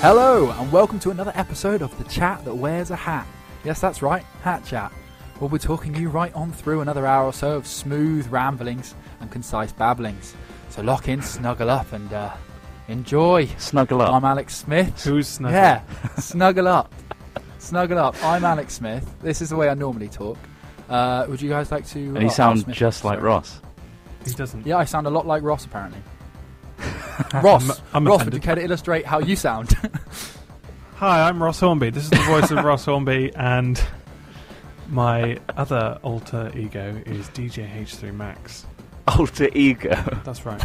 Hello, and welcome to another episode of The Chat That Wears a Hat. Yes, that's right, Hat Chat. We'll be talking you right on through another hour or so of smooth ramblings and concise babblings. So lock in, snuggle up, and enjoy. Snuggle up. I'm Alex Smith. Who's snuggling? Yeah, snuggle up. Snuggle up. I'm Alex Smith. This is the way I normally talk. Would you guys like to... And you sound just like Ross. He doesn't. Yeah, I sound a lot like Ross, apparently. Ross, I'm Ross, offended. would you care to illustrate how you sound? Hi, I'm Ross Hornby. This is the voice of Ross Hornby, and my other alter ego is DJ H3 Max. Alter ego. That's right.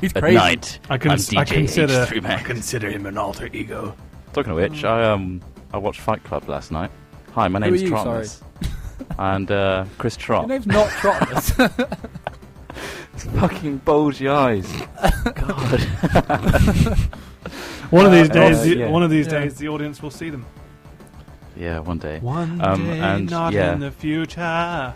He's At crazy. night, I I'm DJ consider H3 Max. I consider him an alter ego. Talking of which, I watched Fight Club last night. Hi, my Who name's are you, Trotness. And Chris Your Trott. name's not Trotness. Fucking bulgy eyes. God. One of these days, yeah. one of these days, the audience will see them. Yeah, one day. One day, and not yeah. in the future.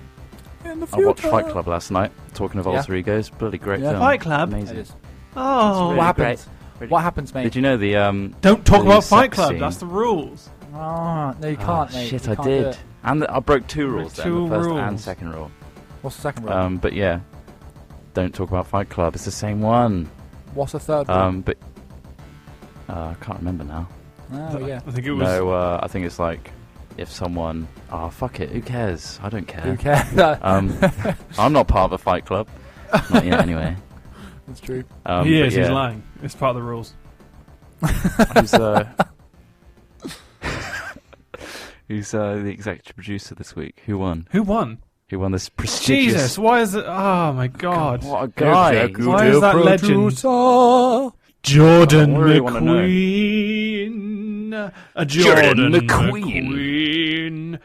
In the I watched future. Fight Club last night. Talking of Yeah. alter egos, bloody great Yeah. film. Fight Club? It Amazing. is. Oh, really What great. happens? Really- What happens, mate? Did you know the don't talk the about Fight sex Club. scene? That's the rules. Oh, no, you can't, mate. Shit, You I can't do did. it. And I broke two Broke rules then, two the first rules. and second rule. What's the second one? But yeah, don't talk about Fight Club. It's the same one. What's the third one? But I can't remember now. Oh, yeah. I think it was. No, I think it's like if someone. Oh, fuck it. Who cares? I don't care. Who cares? I'm not part of a Fight Club. Not yet, anyway. That's true. He but is. yeah. He's lying. It's part of the rules. Who's the executive producer this week? Who won? Who won? Who won this prestigious? Jesus! Why is it? Oh my God! What a guy! Why is that legend? Jordan I really wanna know. McQueen. Jordan McQueen.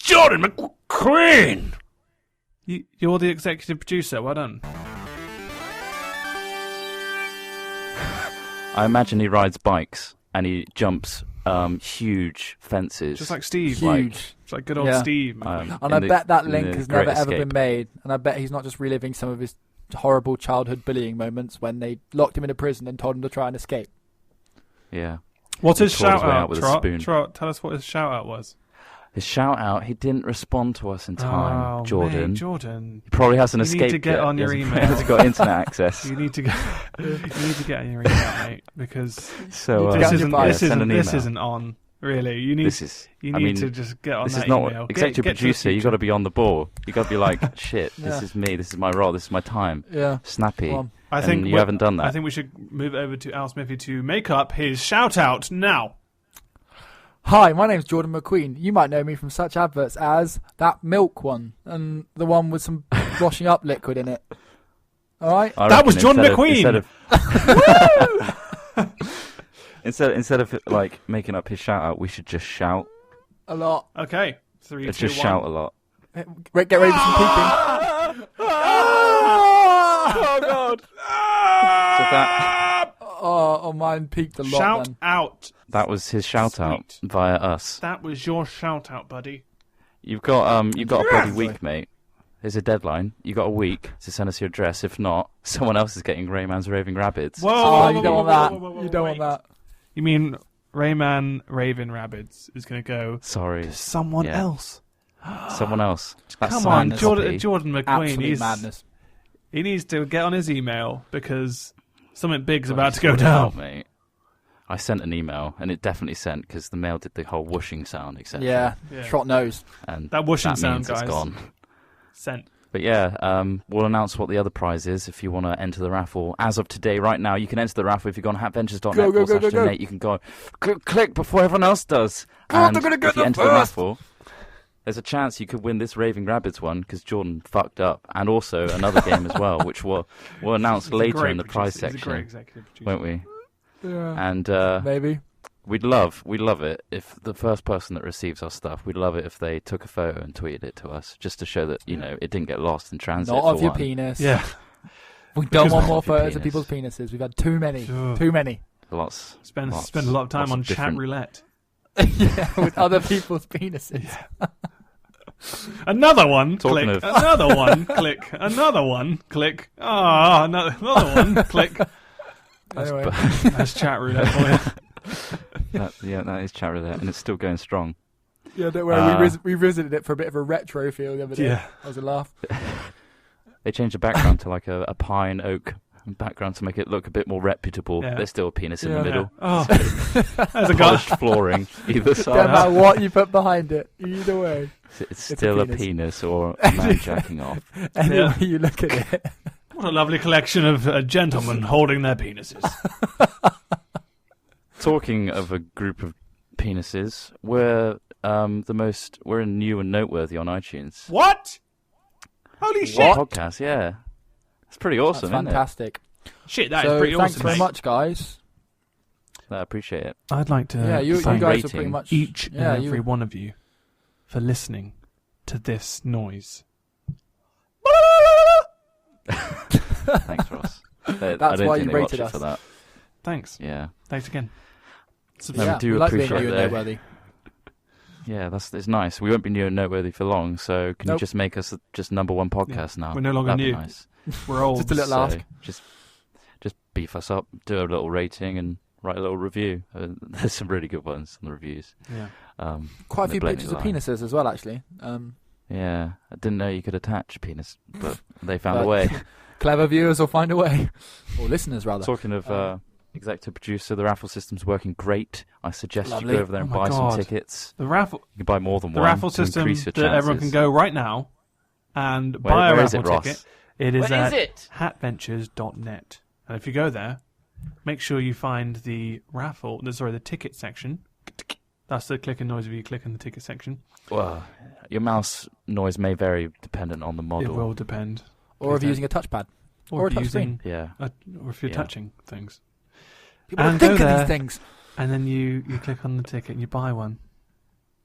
Jordan McQueen. You're the executive producer. Well done. I imagine he rides bikes and he jumps huge fences. Just like Steve. Huge. It's like good old Yeah. Steve. And I bet that link has never Great ever been Escape. made. And I bet he's not just reliving some of his horrible childhood bullying moments when they locked him in a prison and told him to try and escape. Yeah. What's his He clawed his shout way out out, with a Trot? spoon. Trot, tell us what his shout out was. His shout out, he didn't respond to us in time, Oh, Jordan. mate, Jordan. He probably hasn't You need escaped to get yet. on your He email. hasn't got internet access. You need to get. You need to get on your email, mate, because So Get this on your isn't. bio, This send isn't. an This email. isn't on. Really, you need. This is. You I need mean, to just get on this that is not email. executive Get to the producer. You got to be on the ball. You got to be like, shit. Yeah. This is me. This is my role. This is my time. Yeah. Snappy. Go on. I think and you haven't done that. I think we should move over to Al Smithy to make up his shout out now. Hi, my name's Jordan McQueen. You might know me from such adverts as that milk one and the one with some washing up liquid in it. All right? I That was reckon John McQueen! Instead of like making up his shout out, we should just shout. A lot. Okay, 3, Let's 2, just 1. shout a lot. Get ready for some peeping. Oh god! So Oh, mine peaked a lot Shout then. out. that was his shout out Sweet. via us. That was your shout out, buddy. You've got a bloody week, mate. There's a deadline. You got a week to send us your address. If not, someone else is getting Rayman's Raving Rabbits. Whoa! Oh, you don't want that. You don't want that. You mean Rayman Raven Rabbids is going to go Sorry, to someone Yeah. else? someone else. That Come on, signed Jordan copy. McQueen. Absolute madness. He needs to get on his email because something big's about to Sort go it down. out, mate. I sent an email, and it definitely sent because the mail did the whole whooshing sound, etc. Yeah. Trot knows. and That whooshing that sound, means guys. it's gone. Sent. But yeah, we'll announce what the other prize is if you want to enter the raffle. As of today, right now, you can enter the raffle if you go on hatventures.net Go, go, go, go, go. donate. You can go click before everyone else does. God, And they're gonna get if you the enter the first. raffle, there's a chance you could win this Raving Rabbids one because Jordan fucked up, and also another game as well, which we'll announce He's a later great in the prize producer. He's a great section, executive producer. won't we? Yeah. And Maybe. we'd love it if the first person that receives our stuff, we'd love it if they took a photo and tweeted it to us, just to show that, you know, it didn't get lost in transit. Not for of your one. penis. Yeah. We don't Because want of more your photos of penis. people's penises. We've had too many. Sure. Too many. Lots. Spend a lot of time lots on of chat different- roulette. Yeah, with other people's penises. Another one. Talking Click. of- Another one. Click. Another one. Click. Ah, another one. Click. Anyway. That's chat roulette for you. that is chat roulette, and it's still going strong. Yeah, don't worry. We revisited it for a bit of a retro feel the other day. Yeah. That was a laugh. They changed the background to like a pine oak background to make it look a bit more reputable. Yeah. There's still a penis in the middle. Oh, there's a guy. Polished flooring either Don't side. matter what you put behind it. Either way. It's still a penis or a man jacking off. Any way you look at it. What a lovely collection of gentlemen holding their penises. Talking of a group of penises, we're new and noteworthy on iTunes. What? Holy shit! Podcast, yeah. It's pretty awesome, That's fantastic. Shit, that is pretty thanks awesome. very mate. much, guys. I appreciate it. I'd like to You thank guys are pretty much each and every one of you for listening to this noise. Thanks, Ross. That's why you rated us. For that. Thanks. Yeah. Thanks again. No, we do we like being appreciate new and that. noteworthy. Yeah, it's nice. We won't be new and noteworthy for long, so can you just make us just number one podcast now? We're no longer That'd be new. Nice. We're old. Just a little ask. Just beef us up, do a little rating, and write a little review. There's some really good ones on the reviews. Yeah. Quite a few pictures of penises as well, actually. Yeah, I didn't know you could attach a penis, but they found a way. Clever viewers will find a way. Or listeners, rather. Talking of executive producer, the raffle system's working great. I suggest Lovely. you go over there and buy some tickets. The raffle. You can buy more than The one. raffle to system increase your that everyone chances. can go right now and buy a Where is raffle it, Ross? ticket. It is Where at is it? hatventures.net. And if you go there, make sure you find the ticket section. That's the clicking noise if you click in the ticket section. Well, your mouse noise may vary dependent on the model. It will depend. Or if you're using a touchpad. Or a touch screen. Yeah. Or if you're touching things. People don't think of these things. And then you click on the ticket and you buy one.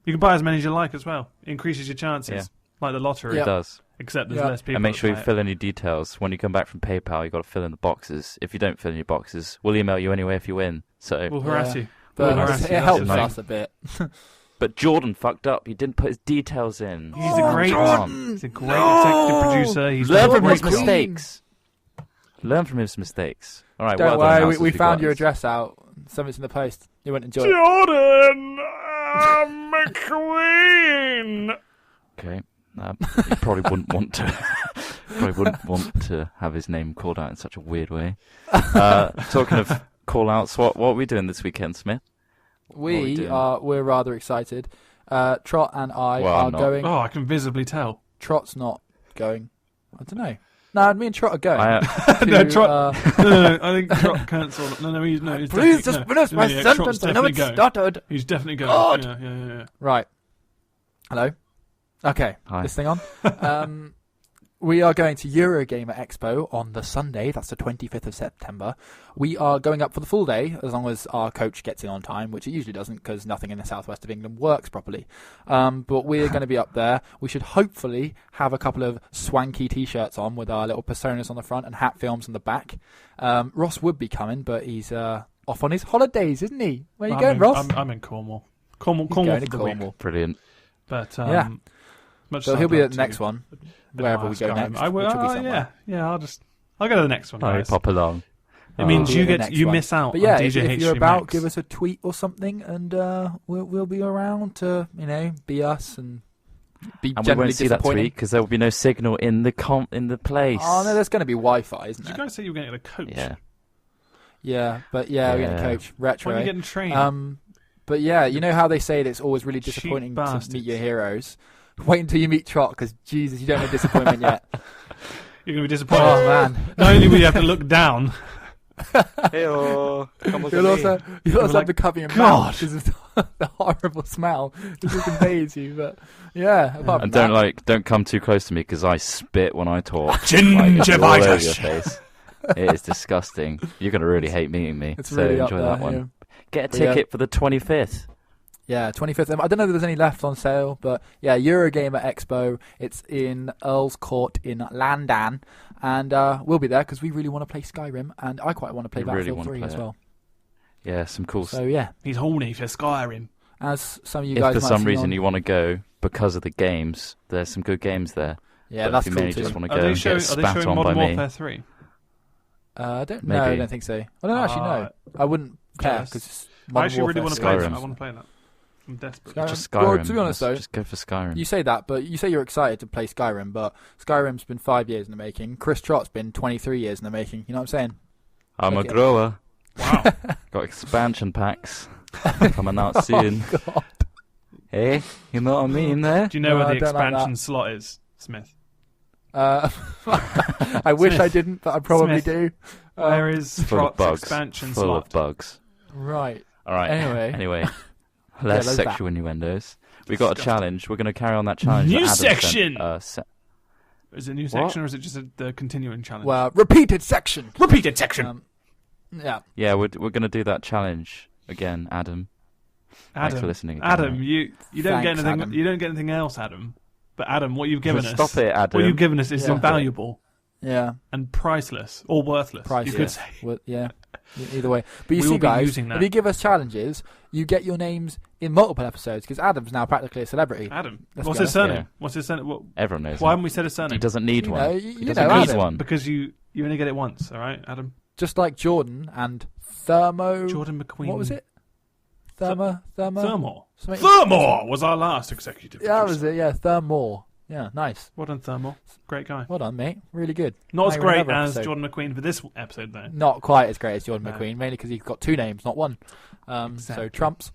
You can buy as many as you like as well. It increases your chances, like the lottery. It does. Except there's less people. And make sure you that fill in your details. When you come back from PayPal, you've got to fill in the boxes. If you don't fill in your boxes, we'll email you anyway if you win. So We'll harass you. But it helps nice. us a bit. But Jordan fucked up. He didn't put his details in. He's a great executive producer. He's Learn from his Queen. mistakes. Learn from his mistakes. All right. Don't what other worry, announcements we found got? your address out. Something's in the post. You won't enjoy it. Jordan McQueen. Okay. He probably wouldn't want to have his name called out in such a weird way. Talking of call-outs, what are we doing this weekend, Smith? We're rather excited. Trot and I are going. Oh, I can visibly tell. Trot's not going. I don't know. No, me and Trot are going. No, Trot. No, I think Trot cancelled. No, he's Please just finish my sentence. I know it stuttered. He's definitely going. God. Yeah. Right. Hello. Okay. Hi. This thing on. We are going to Eurogamer Expo on the Sunday. That's the 25th of September. We are going up for the full day, as long as our coach gets in on time, which it usually doesn't, because nothing in the southwest of England works properly. But we're going to be up there. We should hopefully have a couple of swanky T-shirts on with our little personas on the front and hat films on the back. Ross would be coming, but he's off on his holidays, isn't he? Where are you going, Ross? I'm in Cornwall. Cornwall going for to the Cornwall. week. Brilliant. But so he'll be at the next one, wherever we go next. I will. Which will be somewhere. I'll go to the next one, guys. Pop along. It means you one. miss out. But yeah, on if DJ you're HG about, Max. give us a tweet or something, and we'll be around to be us and be And we generally won't see that disappointing. tweet because there will be no signal in the place. Oh no, there's going to be Wi-Fi, isn't Did you there? guys say you were getting a coach? Yeah, we're getting a coach retro. When are you getting trained? But yeah, you know how they say that it's always really disappointing to meet your heroes. Wait until you meet Trot, because Jesus, you don't know disappointment yet. You're going to be disappointed. Oh man! Not only will you have to look down. You'll also have to cover your mouth because of the horrible smell. It just invades you. But yeah, apart from And don't come too close to me because I spit when I talk. Gingivitis. All over your face. It is disgusting. You're going to really hate meeting me. It's so really enjoy up that there, one. yeah. Get a ticket for the 25th. Yeah, 25th. I don't know if there's any left on sale, but yeah, Eurogamer Expo. It's in Earl's Court in London, and we'll be there because we really want to play Skyrim, and I quite want to play Battlefield 3 as well. Yeah, some cool stuff. So yeah, he's horny for Skyrim. As some of you guys if for might some reason you want to go because of the games, there's some good games there. Yeah, but that's if you cool mainly too. just want to Are go they and showing get spat on by Modern me. Warfare 3? I don't Maybe. know. I don't think so. I don't actually know. I wouldn't care jealous. because I actually really want to play that. Skyrim. I want to play that. I'm desperate. Skyrim? Just Skyrim. Well, to be honest, though, just go for Skyrim. you say that, but you say you're excited to play Skyrim, but Skyrim's been 5 years in the making. Chris Trott's been 23 years in the making. You know what I'm saying? I'm a Okay. grower. Wow. Got expansion packs coming out soon. Oh, God. Hey, you know what I mean there? Do you know No, where I the don't like expansion that. slot is, Smith? I wish Smith. I didn't, but I probably Smith. do. Where is Full of Trot's bugs. expansion Full slot? of bugs. Right. All right. Anyway. Less there's sexual innuendos. We got a challenge. We're going to carry on that challenge. New that Adam section! sent, Is it a new section or is it just the continuing challenge? Well, repeated section. repeated section. Yeah. yeah, we're going to do that challenge again, Adam. Thanks for listening. Again, Adam, mate. you don't get Thanks, anything. Adam. You don't get anything else, Adam. But Adam, what you've given us. Stop it, Adam. What you've given us is Yeah. invaluable Yeah. and priceless or worthless. You could Priceless. say. Well, yeah. Either way. But you We will see, be guys, using that. if you give us challenges, you get your names in multiple episodes because Adam's now practically a celebrity. Adam, Let's what's be his honest. surname? Yeah. What's his surname? Everyone knows. Why him. haven't we said his He surname? doesn't need You one. know, He you doesn't know need Adam. one. Because you only get it once, all right, Adam? Just like Jordan and Thermo. Jordan McQueen. What was it? Thermor. Thermore. Something- Thermore was our last executive. Yeah, that producer. was it. Yeah, Thermore. Yeah, nice. Well done, Thermore. Great guy. Well done, mate. Really good. Not as Now you're in great another as episode. Jordan McQueen for this episode, though. Not quite as great as Jordan No. McQueen, mainly because he's got two names, not one. Exactly. So Trump's.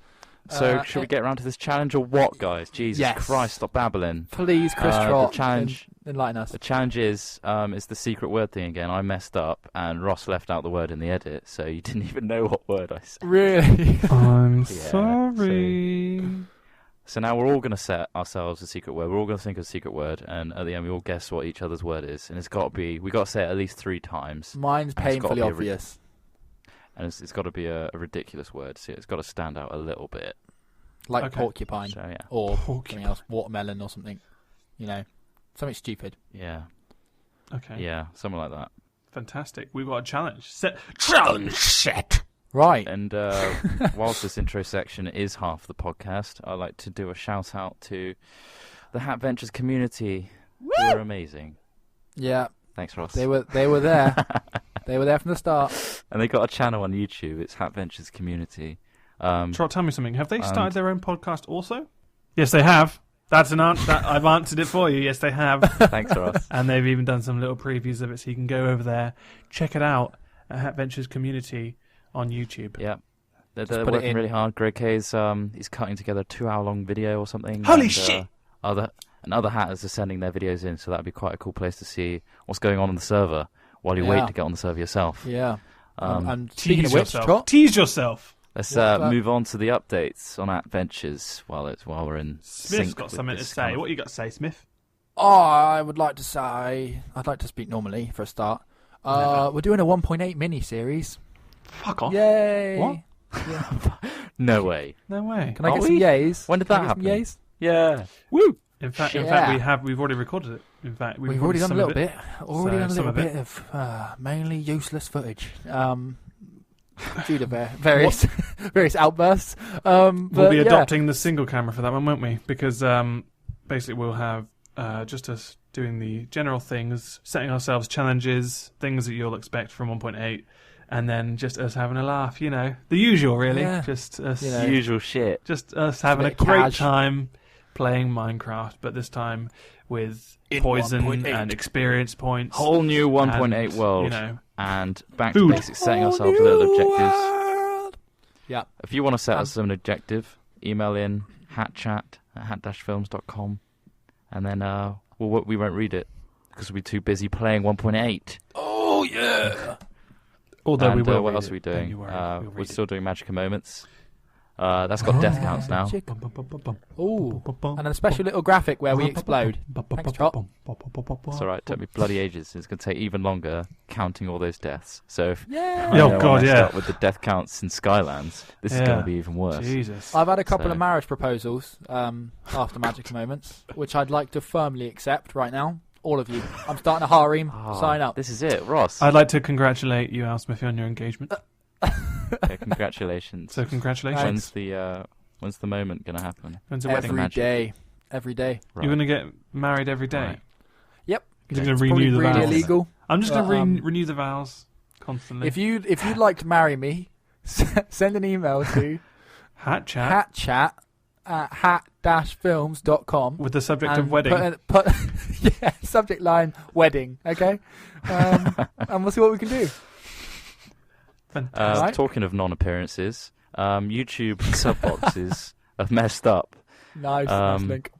So, should we get around to this challenge or what, guys? Jesus Yes. Christ, stop babbling. Please, Chris The Trott, challenge. enlighten us. The challenge is the secret word thing again. I messed up, and Ross left out the word in the edit, so you didn't even know what word I said. Really? I'm Yeah, sorry. So now we're all going to set ourselves a secret word. We're all going to think of a secret word, and at the end we all guess what each other's word is. And it's got to be, we got to say it at least 3 times, Mine's And it's gotta painfully be a obvious. and it's got to be a ridiculous word. So it's got to stand out a little bit. Like Okay. porcupine. So yeah, Or Porcupine. something else. Watermelon or something. You know. Something stupid. yeah, Okay. yeah, something like that. Fantastic. We've got a challenge. Challenge set. Right. And whilst this intro section is half the podcast, I'd like to do a shout out to the Hat Ventures community. Who are amazing. Yeah. Thanks, Ross. They were there. They were there from the start. And they got a channel on YouTube. It's Hat Ventures Community. Trot, tell me something. Have they started And- their own podcast also? Yes, they have. That's an answer. I've answered it for you. Yes, they have. Thanks, Ross. And they've even done some little previews of it, so you can go over there, check it out at Hat Ventures Community on YouTube. Yeah. They're put it working in. really hard. Greg K's he's cutting together a 2-hour-long video or something. Holy and, shit! Other hatters are sending their videos in, so that'd be quite a cool place to see what's going on the server while you Yeah. wait to get on the server yourself. Yeah. Um, And speaking Tease of which, yourself. Trot, Tease yourself. Let's What, move on to the updates on Adventures while we're in Smith's sync got with something to this say. kind of- What you got to say, Smith? I would like to say, I'd like to speak normally for a start. We're doing a 1.8 mini series. Fuck off. Yay! What? Yeah. No way. No way. Can I Are get we? some yays? When did Can I that get some happen? yays? Yeah. Woo! In fact, Yeah. we've already recorded it. In fact, We've already done a some little of it. bit. Already So, done a some little of it. bit of mainly useless footage. Due to various various outbursts. We'll But be yeah. adopting the single camera for that one, won't we? Because basically we'll have just us doing the general things, setting ourselves challenges, things that you'll expect from 1.8, and then just us having a laugh, you know. The usual, really. Yeah. Just us, You know. Usual shit. just us having a bit of great cash. time playing Minecraft, but this time with In poison 1.8. and experience points. Whole new 1.8 and, world. You know, And back Food. to basics, setting ourselves little objectives. Yeah. If you want to set us an objective, email in hatchat@hat-films.com, and then we won't read it because we'll be too busy playing 1.8. Oh yeah. although we And, will. what read else it, are we don't doing? you worry, we'll We're read still doing Magic Moments. That's got death counts now. Magic. Bum, bum, bum, bum, bum. Ooh. Bum, And a special little graphic where we explode. Thanks, Trot. It's alright, it took me bloody ages. It's going to take even longer counting all those deaths. So if Yeah. I Oh, know I God, messed yeah. up with the death counts in Skylands, this is Yeah. going to be even worse. Jesus. I've had a couple So- of marriage proposals after Magic Moments, which I'd like to firmly accept right now. All of you. I'm starting a harem. Ah, Sign up. This is it, Ross. I'd like to congratulate you, Al Smithy, on your engagement. Okay, congratulations. So congratulations. When's the moment going to happen? When's the wedding? Every Magic. day. Every day. Right. You're going to get married every day. Right. Yep. You're going to Probably renew the really vows. illegal. I'm just going to But, renew the vows. constantly. If you'd like to marry me, send an email to hatchat at hat-films.com with the subject of wedding. Put subject line wedding, okay? And we'll see what we can do. Right? Talking of non-appearances, YouTube sub boxes have messed up. Nice link.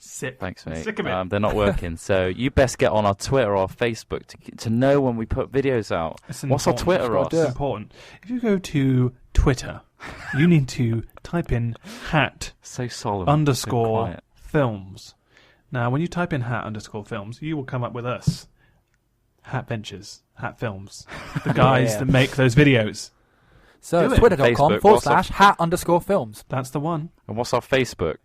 Sick. Thanks, mate. Sick of it. They're not working, so you best get on our Twitter or Facebook to know when we put videos out. What's our Twitter, Ross? It's important. If you go to Twitter, you need to type in hat So solemn. underscore So films. Now, when you type in hat underscore films, you will come up with us. Hat Ventures, Hat Films. The guys that make those videos. So Do it. twitter.com/hat_films. That's the one. And what's our Facebook?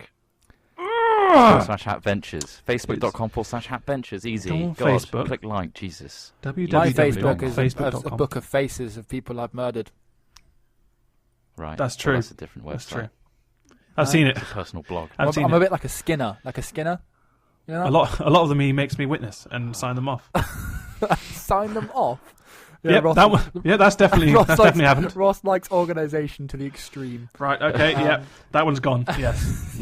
/hat ventures. Facebook.com/hat ventures. Easy. Go on God, Facebook. click like, Jesus. My Facebook is www.facebook.com. a book of faces of people I've murdered. Right. That's true. Well, that's a different website. That's true. I've seen it. It's a personal blog. I've seen I'm it. a bit like a Skinner. You know? A lot of them he makes me witness and sign them off. Sign them off. Yep, Ross, that one. Yeah, that's definitely happened. Ross likes organisation to the extreme. Right. Okay. Yeah, that one's gone. Yes.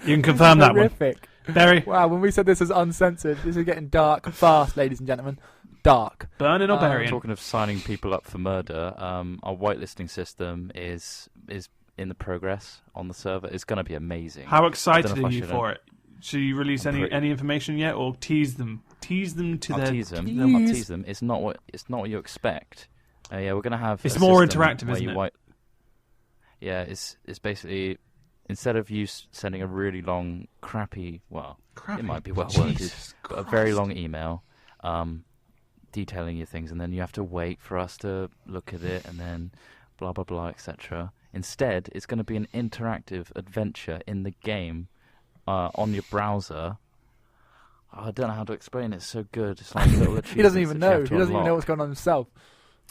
You can confirm that one. Horrific. Barry. Wow, when we said this is uncensored, this is getting dark fast, ladies and gentlemen. Dark. Burning or burying? Talking of signing people up for murder, our whitelisting system is in the progress on the server. It's going to be amazing. How I excited don't know if are I you should for it? Should you release any information yet, or tease them? Tease them to I'll their tease them. tease. I'll tease them. It's not what you expect. Yeah, we're going to have. It's a more system interactive, where isn't you it? Yeah, it's basically instead of you sending a really long, crappy. It might be well worded, Jesus but a very long email, detailing your things, and then you have to wait for us to look at it, and then blah blah blah, etc. Instead, it's going to be an interactive adventure in the game on your browser. I don't know how to explain it. It's so good. It's like little He doesn't even achievements that you know. have He to doesn't even know unlock. what's going on himself.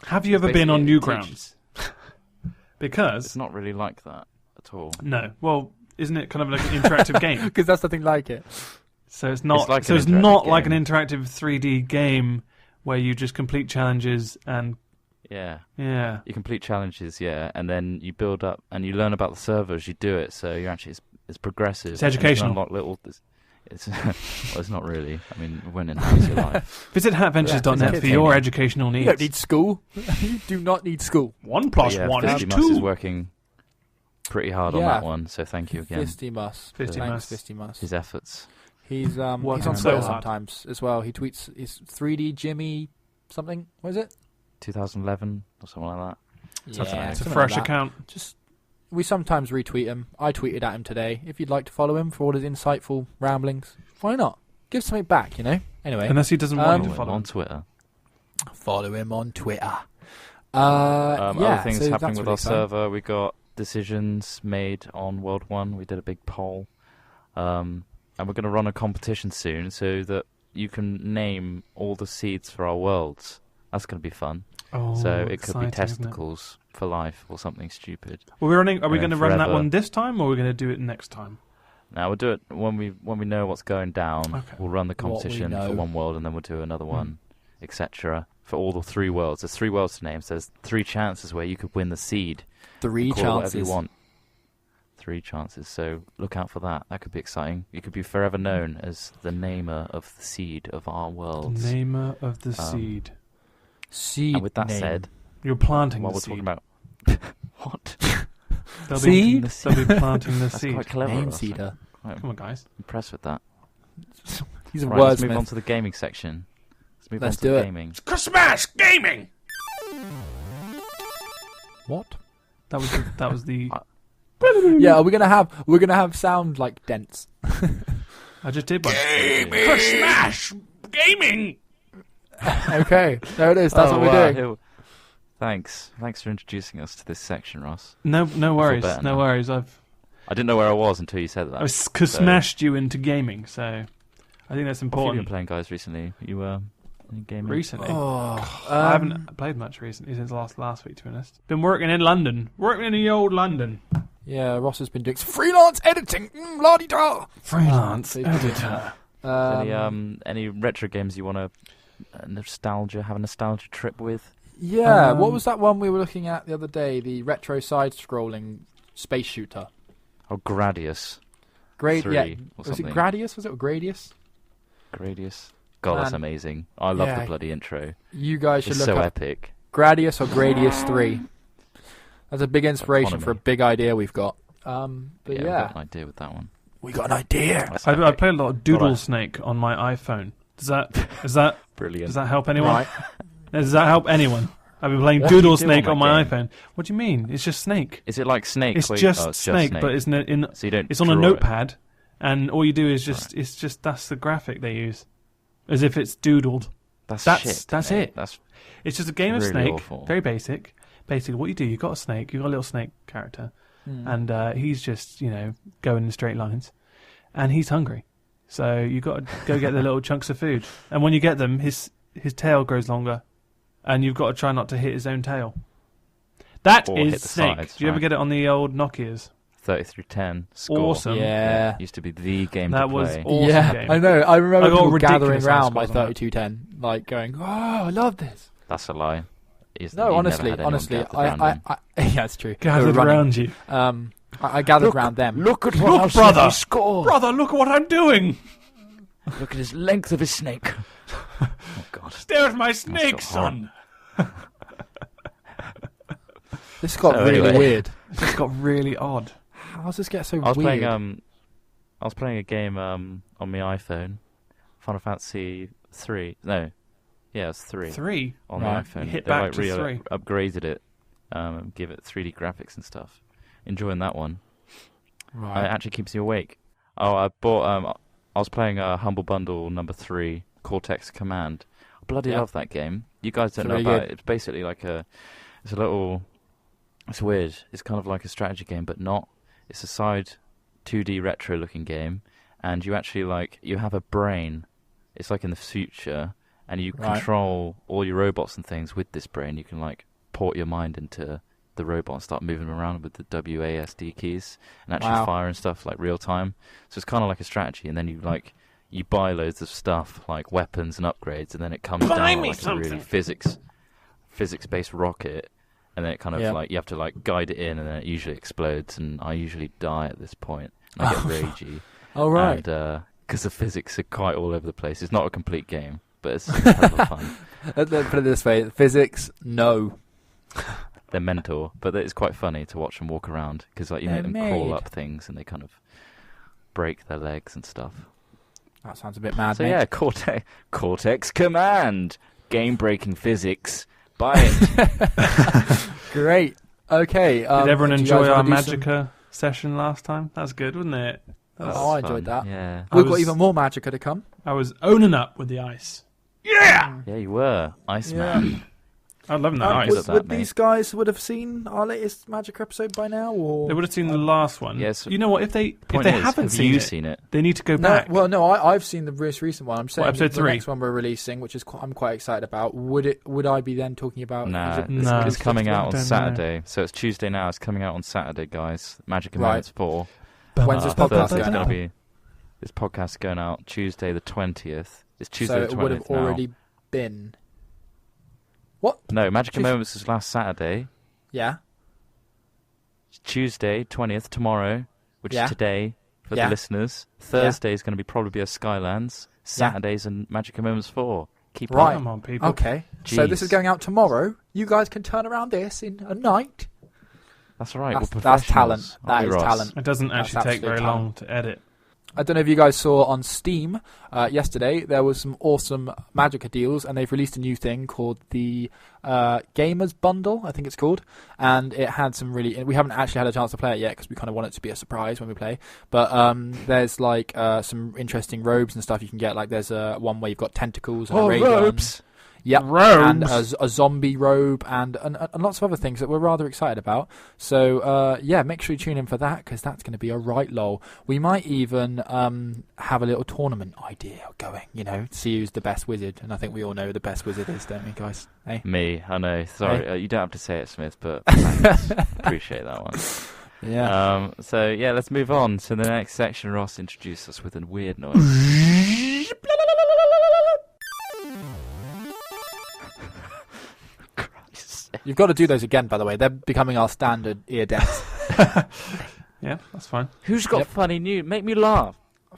Have you ever been on Newgrounds? Because It's not really like that at all. no. Well, isn't it kind of like an interactive game? Because that's nothing like it. So it's not. It's like so an it's not interactive like an game. interactive 3D game where you just complete challenges and Yeah. yeah. You complete challenges, and then you build up and you learn about the server as you do it. So you're actually it's progressive. It's and you can educational. unlock little. It's well, it's not really. I mean, it won't enhance your life. Visit hatventures.net Yeah, for your educational You needs. don't need school. You do not need school. 1 plus But yeah, 1 is Fisty Mus is 2. working pretty hard on Yeah. that one. So thank you again. Fisty Mus. Fisty Thanks, Mus. Fisty Mus. His efforts. He's Working on so Twitter hard. sometimes as well. He tweets his 3D Jimmy something. What is it? 2011 or something like that. It's a something fresh like that. account. Just we sometimes retweet him. I tweeted at him today. If you'd like to follow him for all his insightful ramblings, why not? Give something back, you know. Anyway, Unless he doesn't want you to Follow him follow on him. Twitter. follow him on Twitter. Other things so happening that's with really our fun. server. We got decisions made on World 1. We did a big poll. And we're going to run a competition soon so that you can name all the seeds for our worlds. That's going to be fun. Oh, So it could be exciting, isn't it? testicles for life or something stupid. Are we going to run that forever. one this time, or are we going to do it next time? Now we'll do it when we know what's going down. Okay. We'll run the What we competition know. for one world, and then we'll do another one, etc. For all the 3 worlds. There's 3 worlds to name. So there's 3 chances where you could win the seed. 3 Call it whatever you chances. want. 3 chances. So look out for that. That could be exciting. You could be forever known as the namer of the seed of our worlds. The namer of the seed. Seed. And with that name. said, You're planting while the we're seed. talking about what? They'll Seed? Be, they'll be planting the That's seed. quite clever. Name Ross. I'm seeder. quite Come on, guys. impressed with that. He's a Right, let's move on wordsmith. to the gaming section. Let's Let's on do to it. gaming. Smash Gaming! What? That was the. Yeah, we're gonna have sound like dents. I just did one. Smash Gaming! Okay, there it is. That's what we're doing. doing. Thanks for introducing us to this section, Ross. No worries. better No now. worries. I I didn't know where I was until you said that. smashed you into gaming, so I think that's What have you been important. playing, guys, recently? You any gaming? Recently. Oh, I haven't played much recently since last week, to be honest. Been working in London. Working in the old London. Yeah, Ross has been doing some freelance editing. La-di-da. Freelance so he's been doing editor. that. Any retro games you want to nostalgia, have a nostalgia trip with. Yeah, what was that one we were looking at the other day? The retro side-scrolling space shooter. Oh, Gradius. Yeah. Or Was it something. Gradius? Was it Gradius? Gradius. God, that's Man. amazing. I love Yeah. the bloody intro. You guys should It's look so up epic. Gradius or Gradius 3. That's a big inspiration for a Autonomy. big idea we've got. But We've got an idea with that one. we got an idea. That's I epic. play a lot of Doodle Snake on my iPhone. Does that Brilliant. help anyone? Right. Does that help anyone? I've been playing What do you Doodle do Snake on on my that game? iPhone. What do you mean? It's just Snake. Is it like Snake? It's where just oh, it's Snake, but it's so you don't it's on a draw it. notepad, and all you do is just that's the graphic they use, as if it's doodled. That's That's mate. it. That's It's just a game of really Snake, awful. very basic. Basically, what you do, you got a snake, you got a little snake character, and he's just going in straight lines, and he's hungry, so you got to go get the little chunks of food, and when you get them, his tail grows longer, and you've got to try not to hit his own tail. That Or is hit the Snake. sides, Do you ever right. get it on the old Nokias? 3310 score. Awesome. Yeah. Used to be the game That to was play. awesome yeah, game. I know. I remember I got people ridiculous gathering high around by scores on that. 3210, like going, "Oh, I love this." That's a lie. You've No, never honestly, had anyone honestly, gathered around them. yeah, it's true. They were Gathered running. around you. I gathered around them. Look at Look, brother! score. Brother, look at what I'm doing! Look at his length of his snake. Oh God. Stare at my snake, so son! This got So really anyway. weird. This got really odd. How does this get so I was weird? playing a game on my iPhone, Final Fantasy 3. No, yeah, it's 3 3? on Right. the iPhone. You hit They back to really 3. upgraded it, give it 3D graphics and stuff. Enjoying that one. It Right. actually keeps you awake. Oh, I bought. I was playing Humble Bundle number 3, Cortex Command. I bloody Yeah. love that game. You guys don't It's know really about good. it. It's basically like it's a little. It's weird. It's kind of like a strategy game, but not. It's a side 2D retro-looking game, and you actually you have a brain. It's like in the future, and you Right. control all your robots and things with this brain. You can port your mind into the robot and start moving them around with the WASD keys and actually Wow. fire and stuff real time. So it's kind of like a strategy, and then you buy loads of stuff like weapons and upgrades, and then it comes Buy down me like something. a really physics-based rocket, and then it kind of Yeah. you have to guide it in, and then it usually explodes, and I usually die at this point, and I get ragey. Oh, right. And because the physics are quite all over the place. It's not a complete game, but it's incredible fun. Let's put it this way: physics, no. They're mental, but it's quite funny to watch them walk around because you They're make them crawl made. up things and they kind of break their legs and stuff. That sounds a bit mad, So mate. yeah, Cortex Command, game-breaking physics. Buy it. Great. Okay. Did everyone do you guys enjoy our wanna do some- Magicka session last time? That's good, wasn't it? Oh, I That's enjoyed fun. that. Yeah, I We've got was- even more Magicka to come. I was owning up with the ice. Yeah! yeah, you were Iceman. I'm loving that ice. good at that, would mate. these guys would have seen our latest Magicka episode by now, or They would have seen the last one. Yes. You know what? If they Point haven't have seen you it, seen it? they need to go No, back. well, no, I've seen the most recent one. I'm saying episode the 3? next one we're releasing, which is I'm quite excited about. Would I be then talking about? Nah, is it- No. it's coming out on Don't know. Saturday. So it's Tuesday now. It's coming out on Saturday, guys. Magic Right. Moments 4. When's this podcast Thursday's going gonna out? be. This podcast is going out Tuesday the 20th. It's Tuesday So the it 20th would have now. already been. What? No, Magic Tues- Moments is last Saturday. Yeah. It's Tuesday 20th tomorrow, which Yeah. is today for Yeah. the listeners. Thursday is going to be probably a Skylands. Saturday's and Magic Moments 4. Keep Right. Come on, people. Okay. So this is Jeez. going out tomorrow. You guys can turn around this in a night. That's all right. That's We're talent. professionals, That aren't we, is Ross? talent. It doesn't That's actually take absolute very talent. long to edit. I don't know if you guys saw on Steam yesterday, there was some awesome Magicka deals, and they've released a new thing called the Gamers Bundle, I think it's called, and it had some really... We haven't actually had a chance to play it yet, because we kind of want it to be a surprise when we play, but there's some interesting robes and stuff you can get, there's one where you've got tentacles and a ray gun. Yep, and Robes. a zombie robe and lots of other things that we're rather excited about. So, make sure you tune in for that, because that's going to be a right lol. We might even have a little tournament idea going, see who's the best wizard. And I think we all know who the best wizard is, don't we, guys? Hey? Me, I know. Sorry, you don't have to say it, Smith, but thanks. Appreciate that one. Yeah. So, yeah, let's move on to the next section. Ross introduced us with a weird noise. You've got to do those again, by the way. They're becoming our standard ear deaths. Yeah, that's fine. Who's got funny news? Make me laugh.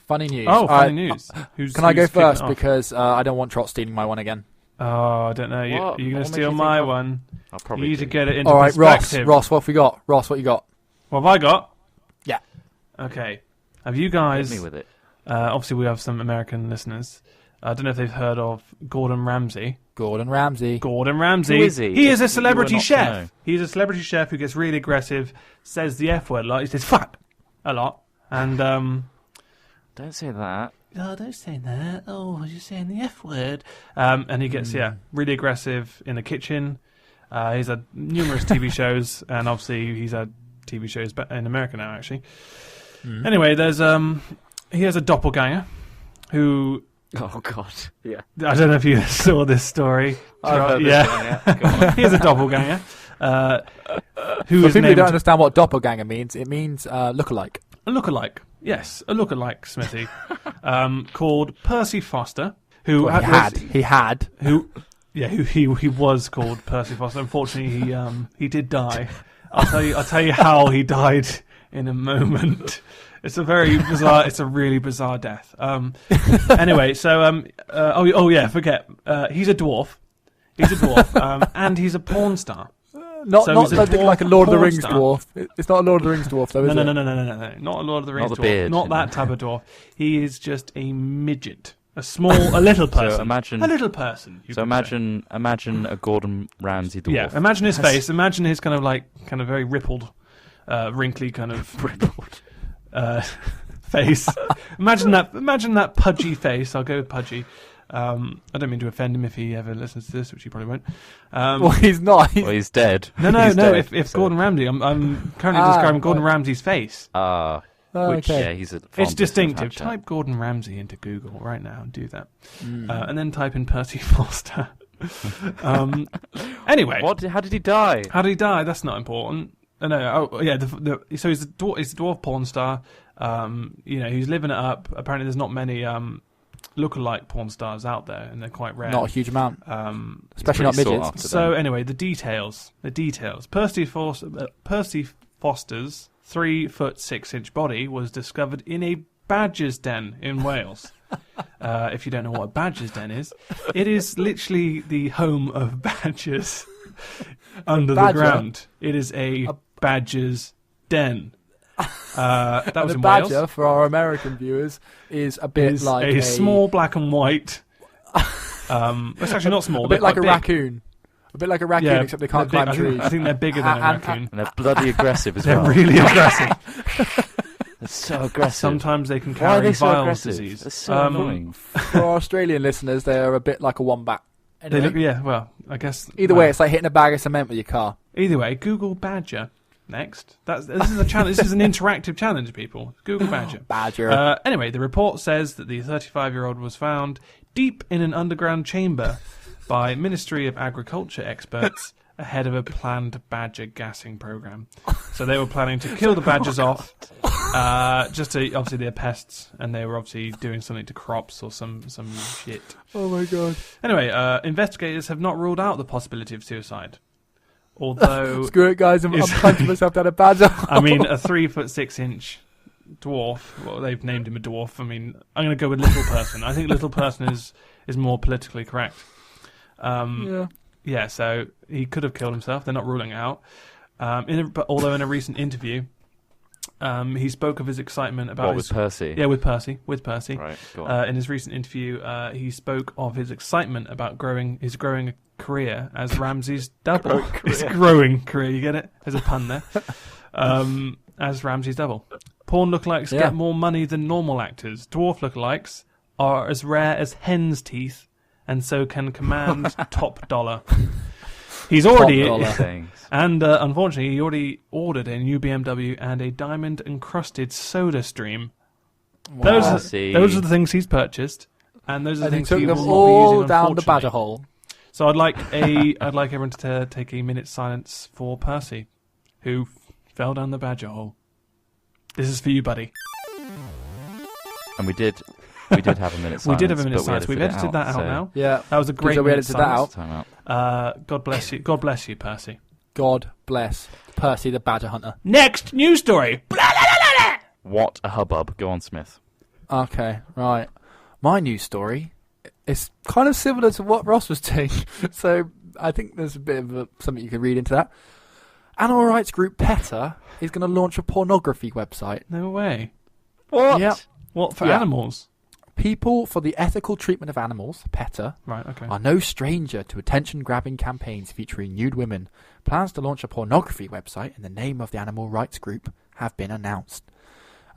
Funny news. Oh, funny news. Can I go kicking first it off? because I don't want Trot stealing my one again. Oh, I don't know. You're What going to makes you steal think my I'll- one. I'll probably You need to do. get it into All right, perspective. Ross, what have we got? Ross, what you got? What have I got? Yeah. Okay. Have you Hit guys... me with it. obviously, we have some American listeners. I don't know if they've heard of Gordon Ramsay. Gordon Ramsay. Gordon Ramsay. Who is he? He is a You were celebrity not to chef. know. He's a celebrity chef who gets really aggressive, says the F word a lot. He says fuck a lot. And, Don't say that. oh, don't say that. Oh, you're saying the F word. And he gets, really aggressive in the kitchen. He's had numerous TV shows, and obviously he's had TV shows in America now, actually. Anyway, there's he has a doppelganger who... Oh God. Yeah. I don't know if you saw this story. I've heard this Yeah. one, Go on. He has a doppelganger. Who For is people who named don't understand what doppelganger means, it means lookalike. a lookalike. Yes, a lookalike, Smithy. Called Percy Foster, who Well, he had. he was called Percy Foster. Unfortunately, he did die. I'll tell you how he died in a moment. It's a very bizarre. It's a really bizarre death. Anyway, so forget. He's a dwarf. He's a dwarf, and he's a porn star. Not So he's a something dwarf like a Lord of the porn Rings star. dwarf. It's not a Lord of the Rings dwarf, though, is No, it? not a Lord of the Rings Not the dwarf. beard, Not you that know. type of dwarf. He is just a midget, a little person. imagine- a little person. you So could say. imagine a Gordon Ramsay dwarf. Yeah, imagine his face. Imagine his kind of very rippled, wrinkly kind of Rippled. face. Imagine that pudgy face. I'll go with pudgy. I don't mean to offend him if he ever listens to this, which he probably won't. Well, he's not. Well, he's dead. No. He's dead, If so- Gordon Ramsay, I'm currently describing Gordon Ramsay's face. Which Okay. yeah, he's a. It's fondest of distinctive. Hatchet. Type Gordon Ramsay into Google right now and do that, and then type in Percy Foster. Anyway, How did he die? how did he die? That's not important. No. Oh, yeah. So he's a dwarf porn star. He's living it up. Apparently, there's not many lookalike porn stars out there, and they're quite rare. Not a huge amount. Especially not pretty sought midgets. after. So anyway, the details. Percy Foster's 3'6" body was discovered in a badger's den in Wales. If you don't know what a badger's den is, it is literally the home of badgers under the Badger? ground. It is a badger's den. That was The in badger, Wales. for our American viewers, is a bit Is like a small black and white. It's actually not small. a bit they're like a quite big. raccoon. A bit like a raccoon, Yeah, except they can't they're climb big. trees. I think they're bigger than a And- raccoon. And they're bloody aggressive as They're well. really aggressive. They're so aggressive. Sometimes they can Why are carry they so viral aggressive? disease. They're so annoying. For our Australian listeners, they are a bit like a wombat. They Anyway, look, well, I guess. either way, it's like hitting a bag of cement with your car. Either way, Google Badger. Next, this is a challenge. This is an interactive challenge, people. Google Badger. Badger. Anyway, the report says that the 35-year-old was found deep in an underground chamber by Ministry of Agriculture experts ahead of a planned badger gassing program. So they were planning to kill the badgers off, just to obviously they're pests, and they were obviously doing something to crops or some shit. Oh my god. Anyway, investigators have not ruled out the possibility of suicide. Although, Screw it, guys. I'm Is- punching myself down a badger. I mean, a 3'6" dwarf. Well, they've named him a dwarf. I mean, I'm going to go with little person. I think little person is more politically correct. Yeah. Yeah, so he could have killed himself. They're not ruling it out. Although in a recent interview, he spoke of his excitement about What, with Percy? Yeah, with Percy. Right, go on. In his recent interview, he spoke of his excitement about growing a career as Ramsay's double. His growing career, you get it? There's a pun there. As Ramsay's double. Porn lookalikes Yeah. get more money than normal actors. Dwarf lookalikes are as rare as hen's teeth, and so can command top dollar. He's already... dollar. Thanks. And unfortunately, he already ordered a new BMW and a diamond-encrusted soda stream. Those Wow. are the things he's purchased, and those are the And he things took he them will not be all using, down the unfortunately. badger hole. So I'd like everyone to take a minute's silence for Percy, who fell down the badger hole. This is for you, buddy. And we did We did have a minute silence. We did have a minute but silence. We've edited that out so now. Yeah. That was a great So we minute edited that silence. time out. God bless you. God bless you, Percy. God bless Percy the Badger Hunter. Next news story. What a hubbub. Go on, Smith. Okay, right. My news story is kind of similar to what Ross was doing, so I think there's a bit of something you can read into that. Animal rights group PETA is going to launch a pornography website. No way. What? Yeah. What, for Yeah. animals? People for the Ethical Treatment of Animals, PETA, Right, okay. are no stranger to attention-grabbing campaigns featuring nude women. Plans to launch a pornography website in the name of the animal rights group have been announced.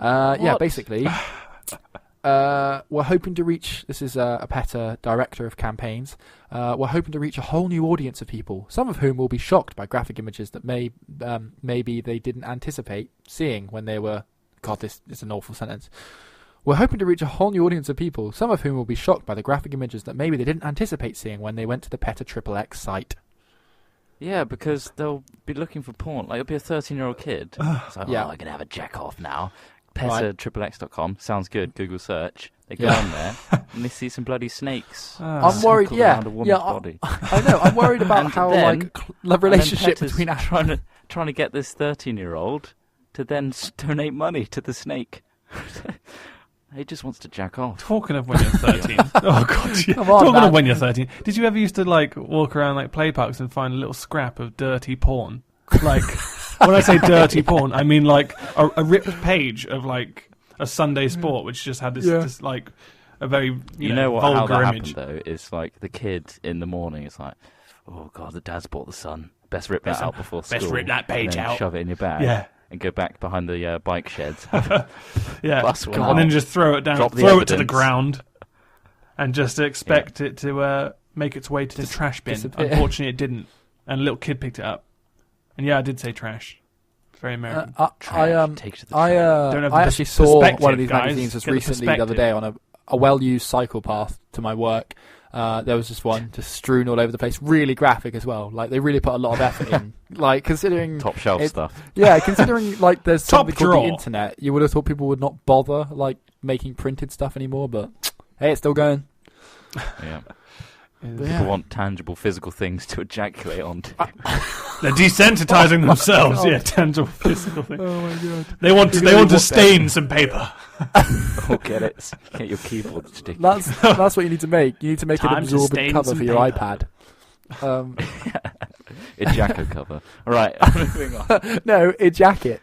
Yeah, basically, we're hoping to reach, this is a PETA director of campaigns, we're hoping to reach a whole new audience of people, some of whom will be shocked by graphic images that maybe they didn't anticipate seeing when they were, God, this is an awful sentence. We're hoping to reach a whole new audience of people, some of whom will be shocked by the graphic images that maybe they didn't anticipate seeing when they went to the PETA XXX site. Yeah, because they'll be looking for porn. Like, it'll be a 13-year-old kid. It's like, Yeah. I'm going to have a jack-off now. Right. PETA.xxx.com. Sounds good. Google search. They go Yeah. on there, and they see some bloody snakes. I'm worried, circled yeah. around a woman's Yeah, body. I know, I'm worried about And how, then- the relationship and then between PETA's trying to get this 13-year-old to then donate money to the snake. He just wants to jack off. Talking of when you're 13. Oh, God. Yeah. Come on, Talking man. of when you're 13. Did you ever used to, walk around, play parks and find a little scrap of dirty porn? When I say dirty porn, I mean, a ripped page of, a Sunday Sport, which just had this, a very, You know what? How vulgar that image. happened though is the kid in the morning. It's like, oh god, the dad's bought the Sun. Best rip that out before school. Best rip that page and then out. Shove it in your bag. Yeah. And go back behind the bike sheds. Yeah. Plus one And then out. just throw it down, Drop the throw it to the evidence. ground, and just expect it to make its way to the trash bin. disappear. Unfortunately, it didn't. And a little kid picked it up. And yeah, I did say trash. It's very American. I Take to the trash. Don't have I the actually saw perspective, one of these guys. magazines just Get the recently the other perspective. day on a well-used cycle path to my work. There was just one just strewn all over the place, really graphic as well. They really put a lot of effort in. Considering Top shelf it- stuff. Yeah, considering there's Top something called drawer. the internet, you would have thought people would not bother making printed stuff anymore. But hey, it's still going. Yeah. Yeah. People want tangible physical things to ejaculate onto. They're desensitizing themselves. God. Yeah, tangible physical thing. Oh my god! They want to stain some paper. Or get it. Get your keyboard sticky. That's what you need to make. You need to make Time an to absorbent stain cover some for your paper. iPad. Ejacko cover. All right. Moving on. No, a jacket.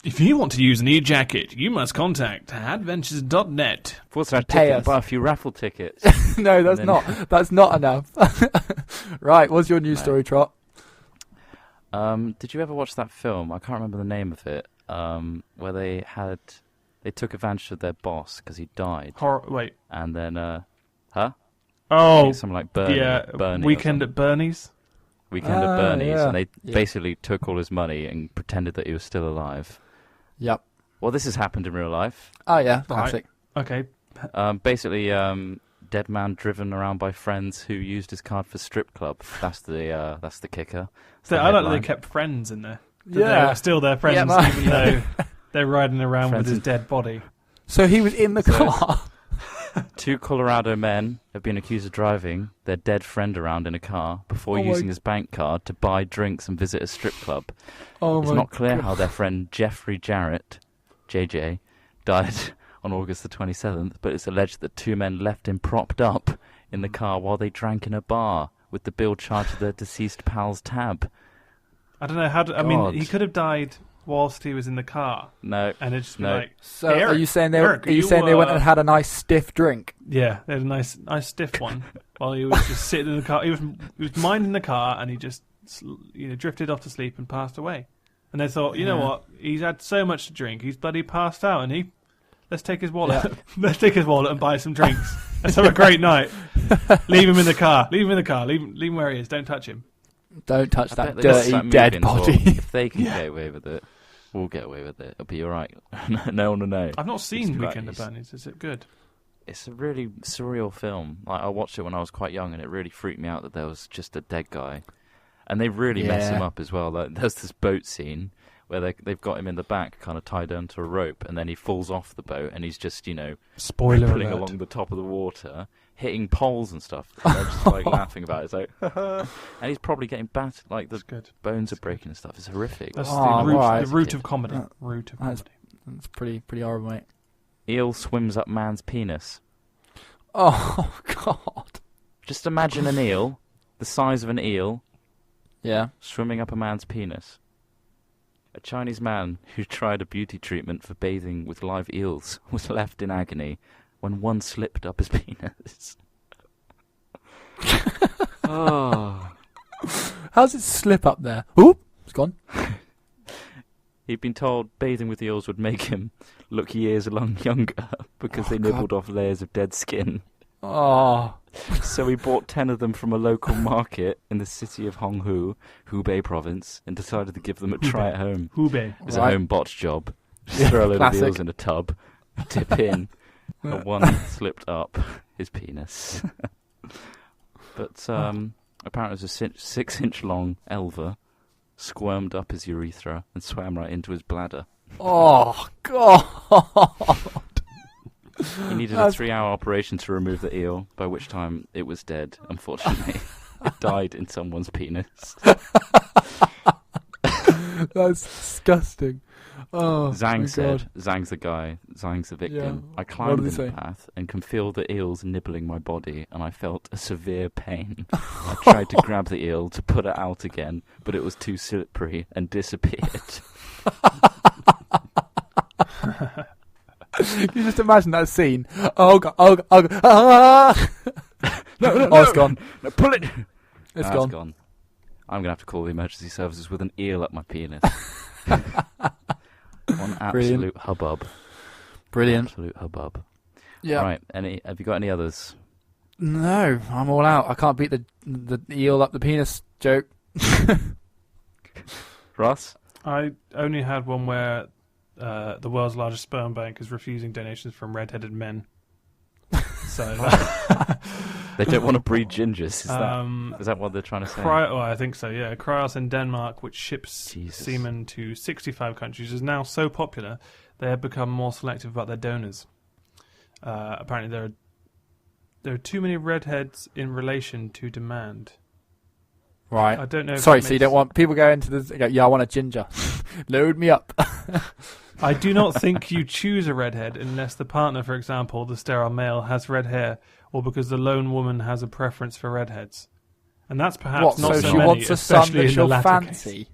If you want to use an e-jacket, you must contact adventures.net. /ticket Pay and us. buy a few raffle tickets. No, that's then- not. That's not enough. Right, what's your news No. story, Trot? Did you ever watch that film? I can't remember the name of it. Where they took advantage of their boss because he died, Wait. and then I Oh, think something like Bernie. yeah. Bernie or Weekend something. at Bernie's. Weekend at Bernie's, yeah. and they Yeah. basically took all his money and pretended that he was still alive. Yep. Well, this has happened in real life. Oh yeah, Right. classic. Okay. Basically, dead man driven around by friends who used his card for strip club. That's the kicker. That's So the I like that headline. they kept friends in there. That Yeah. they're still their friends, Yeah, man. even though they're riding around Friends with his in- dead body. So he was in the So- car. 2 Colorado men have been accused of driving their dead friend around in a car before Oh my- using his bank card to buy drinks and visit a strip club. Oh It's my not clear God. how their friend Jeffrey Jarrett, JJ, died on August the 27th, but it's alleged that 2 men left him propped up in the car while they drank in a bar with the bill charged to their deceased pal's tab. I don't know how. I God. mean, he could have died whilst he was in the car, No. and it'd just be No. like, So Hey, are Eric, you saying Eric, are you saying they went and had a nice stiff drink? yeah, they had a nice stiff one while he was just sitting in the car. He was minding the car, and he just drifted off to sleep and passed away. And they thought, you know Yeah. what? He's had so much to drink, he's bloody passed out, and let's take his wallet. Let's take his wallet and buy some drinks. Let's have a great night. Leave him in the car. Leave him in the car. Leave him where he is. Don't touch him. Don't touch I that bet they got dirty that dead moving, well, body. if they can get away with it, we'll get away with it. It'll be alright. No one will know. I've not seen It's Weekend at right. Bernie's. Is it good? It's a really surreal film. I watched it when I was quite young, and it really freaked me out that there was just a dead guy. And they really mess Yeah. him up as well. There's this boat scene where they've got him in the back, kind of tied down to a rope, and then he falls off the boat, and he's just, Spoiler pulling alert. along the top of the water, hitting poles and stuff. And they're just like laughing about it. It's like, and he's probably getting battered, like the bones are breaking and stuff. It's horrific. That's right. the root of comedy. Root of comedy. That's pretty horrible, mate. Eel swims up man's penis. Oh, God. Just imagine an eel, the size of an eel, Yeah. swimming up a man's penis. A Chinese man who tried a beauty treatment for bathing with live eels was left in agony when one slipped up his penis. Oh. How does it slip up there? Oop, it's gone. He'd been told bathing with eels would make him look years younger because they nibbled off layers of dead skin. Oh. So he bought 10 of them from a local market in the city of Honghu, Hubei province, and decided to give them a try at home. Hubei. It was a home botch job. Just throw a load of Classic. eels in a tub, dip in, and one slipped up his penis. But apparently it was a 6-inch long elver, squirmed up his urethra and swam right into his bladder. Oh, God. He needed a 3-hour operation to remove the eel, by which time it was dead, unfortunately. It died in someone's penis. That's disgusting. Oh, Zhang my said, God. Zhang's the guy, Zhang's the victim. Yeah. I What climbed did in he the say? path and can feel the eels nibbling my body, and I felt a severe pain. I tried to grab the eel to put it out again, but it was too slippery and disappeared. Can you just imagine that scene? Oh, God. Oh, God. Oh, God. Ah! No, Oh, it's gone. No, pull it! It's Ah, gone. It's gone. I'm going to have to call the emergency services with an eel up my penis. One absolute hubbub. Brilliant. Absolute hubbub. Yeah. Right, have you got any others? No, I'm all out. I can't beat the eel up the penis joke. Ross? I only had one where the world's largest sperm bank is refusing donations from red-headed men. So They don't want to breed gingers. Is that what they're trying to say? I think so, yeah. Cryos in Denmark, which ships Jesus. semen to 65 countries, is now so popular they have become more selective about their donors. Apparently there are too many redheads in relation to demand. Right. I don't know. Sorry, so you don't want people going into this? Go, yeah, I want a ginger. Load me up. I do not think you choose a redhead unless the partner, for example, the sterile male, has red hair, or because the lone woman has a preference for redheads. And that's perhaps What? not So so she many, wants a son especially that in the she'll latter fancy.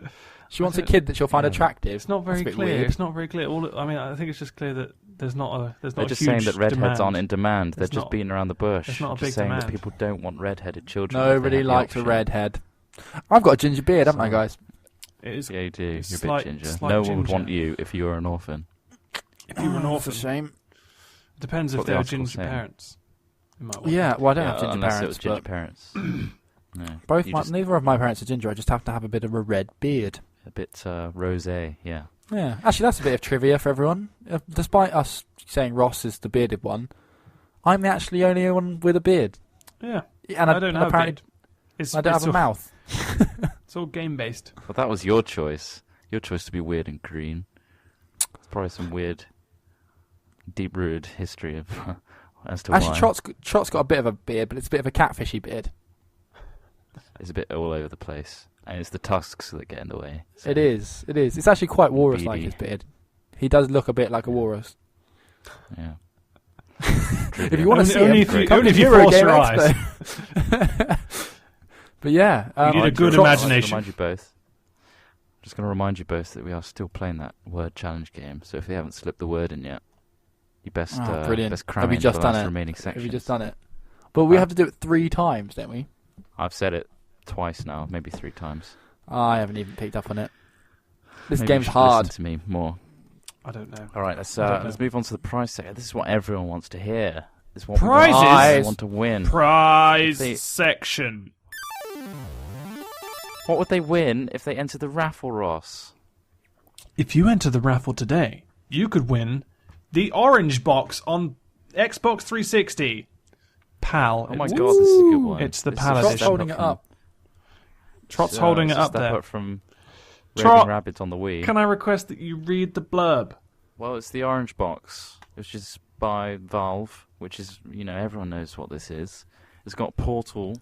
case. She wants a kid that she'll find attractive. It's not very That's a bit clear. weird. It's not very clear. I think it's just clear that there's not a They're just huge saying that redheads demand. aren't in demand. They're There's just not- beating around the bush. there's not a just big saying that demand. people don't want red-headed children. if they Nobody have the likes a option. redhead. I've got a ginger beard, haven't I, guys? It is. Yeah, you do. You're a bit Slight- ginger. slight No one would want ginger. you if you were an orphan. If you were an orphan, It's a shame. it depends That's if what the they're article's ginger saying. parents. You might want Yeah, well, I don't Yeah, have ginger unless parents, it was ginger but parents. No. both You my, just- neither of my parents are ginger. I just have to have a bit of a red beard. A bit rosé, yeah. Yeah, actually, that's a bit of trivia for everyone. Despite us saying Ross is the bearded one, I'm the actually only one with a beard. Yeah, And I don't have a apparently beard. I don't have a mouth. It's all game based. Well, that was your choice. Your choice to be weird and green. It's probably some weird, deep-rooted history of as to Actually, why. Trot's got a bit of a beard, but it's a bit of a catfishy beard. It's a bit all over the place. And it's the tusks that get in the way. So. It is. It's actually quite walrus-like, Beady. his beard. He does look a bit like a walrus. Yeah. If you want to see Only him, if you- come only to if you Euro force Game your Expo. But yeah, You need a good Trot's- imagination. Remind you both. Just going to remind you both that we are still playing that word challenge game. So if you haven't slipped the word in yet, you best brilliant. best cram Have we in just the done last it? remaining Have sections. you just done it? But we have to do it 3 times, don't we? I've said it twice now, maybe 3 times. I haven't even picked up on it. This Maybe you game's should hard. Listen to me more. I don't know. All right, let's I don't know. let's move on to the prize section. This is what everyone wants to hear. This is what Prizes? we want to win. Prize They- section. What would they win if they entered the raffle, Ross? If you enter the raffle today, you could win the orange box on Xbox 360. PAL. Oh my It's- god, this is a good one. It's the This PAL is a Trot's edition. step holding it from- up. Trot's Yeah, holding it's it a up step there. up from Trot, Rabbids on the Wii. can I request that you read the blurb? Well, it's the orange box, which is by Valve, which is, everyone knows what this is. It's got Portal,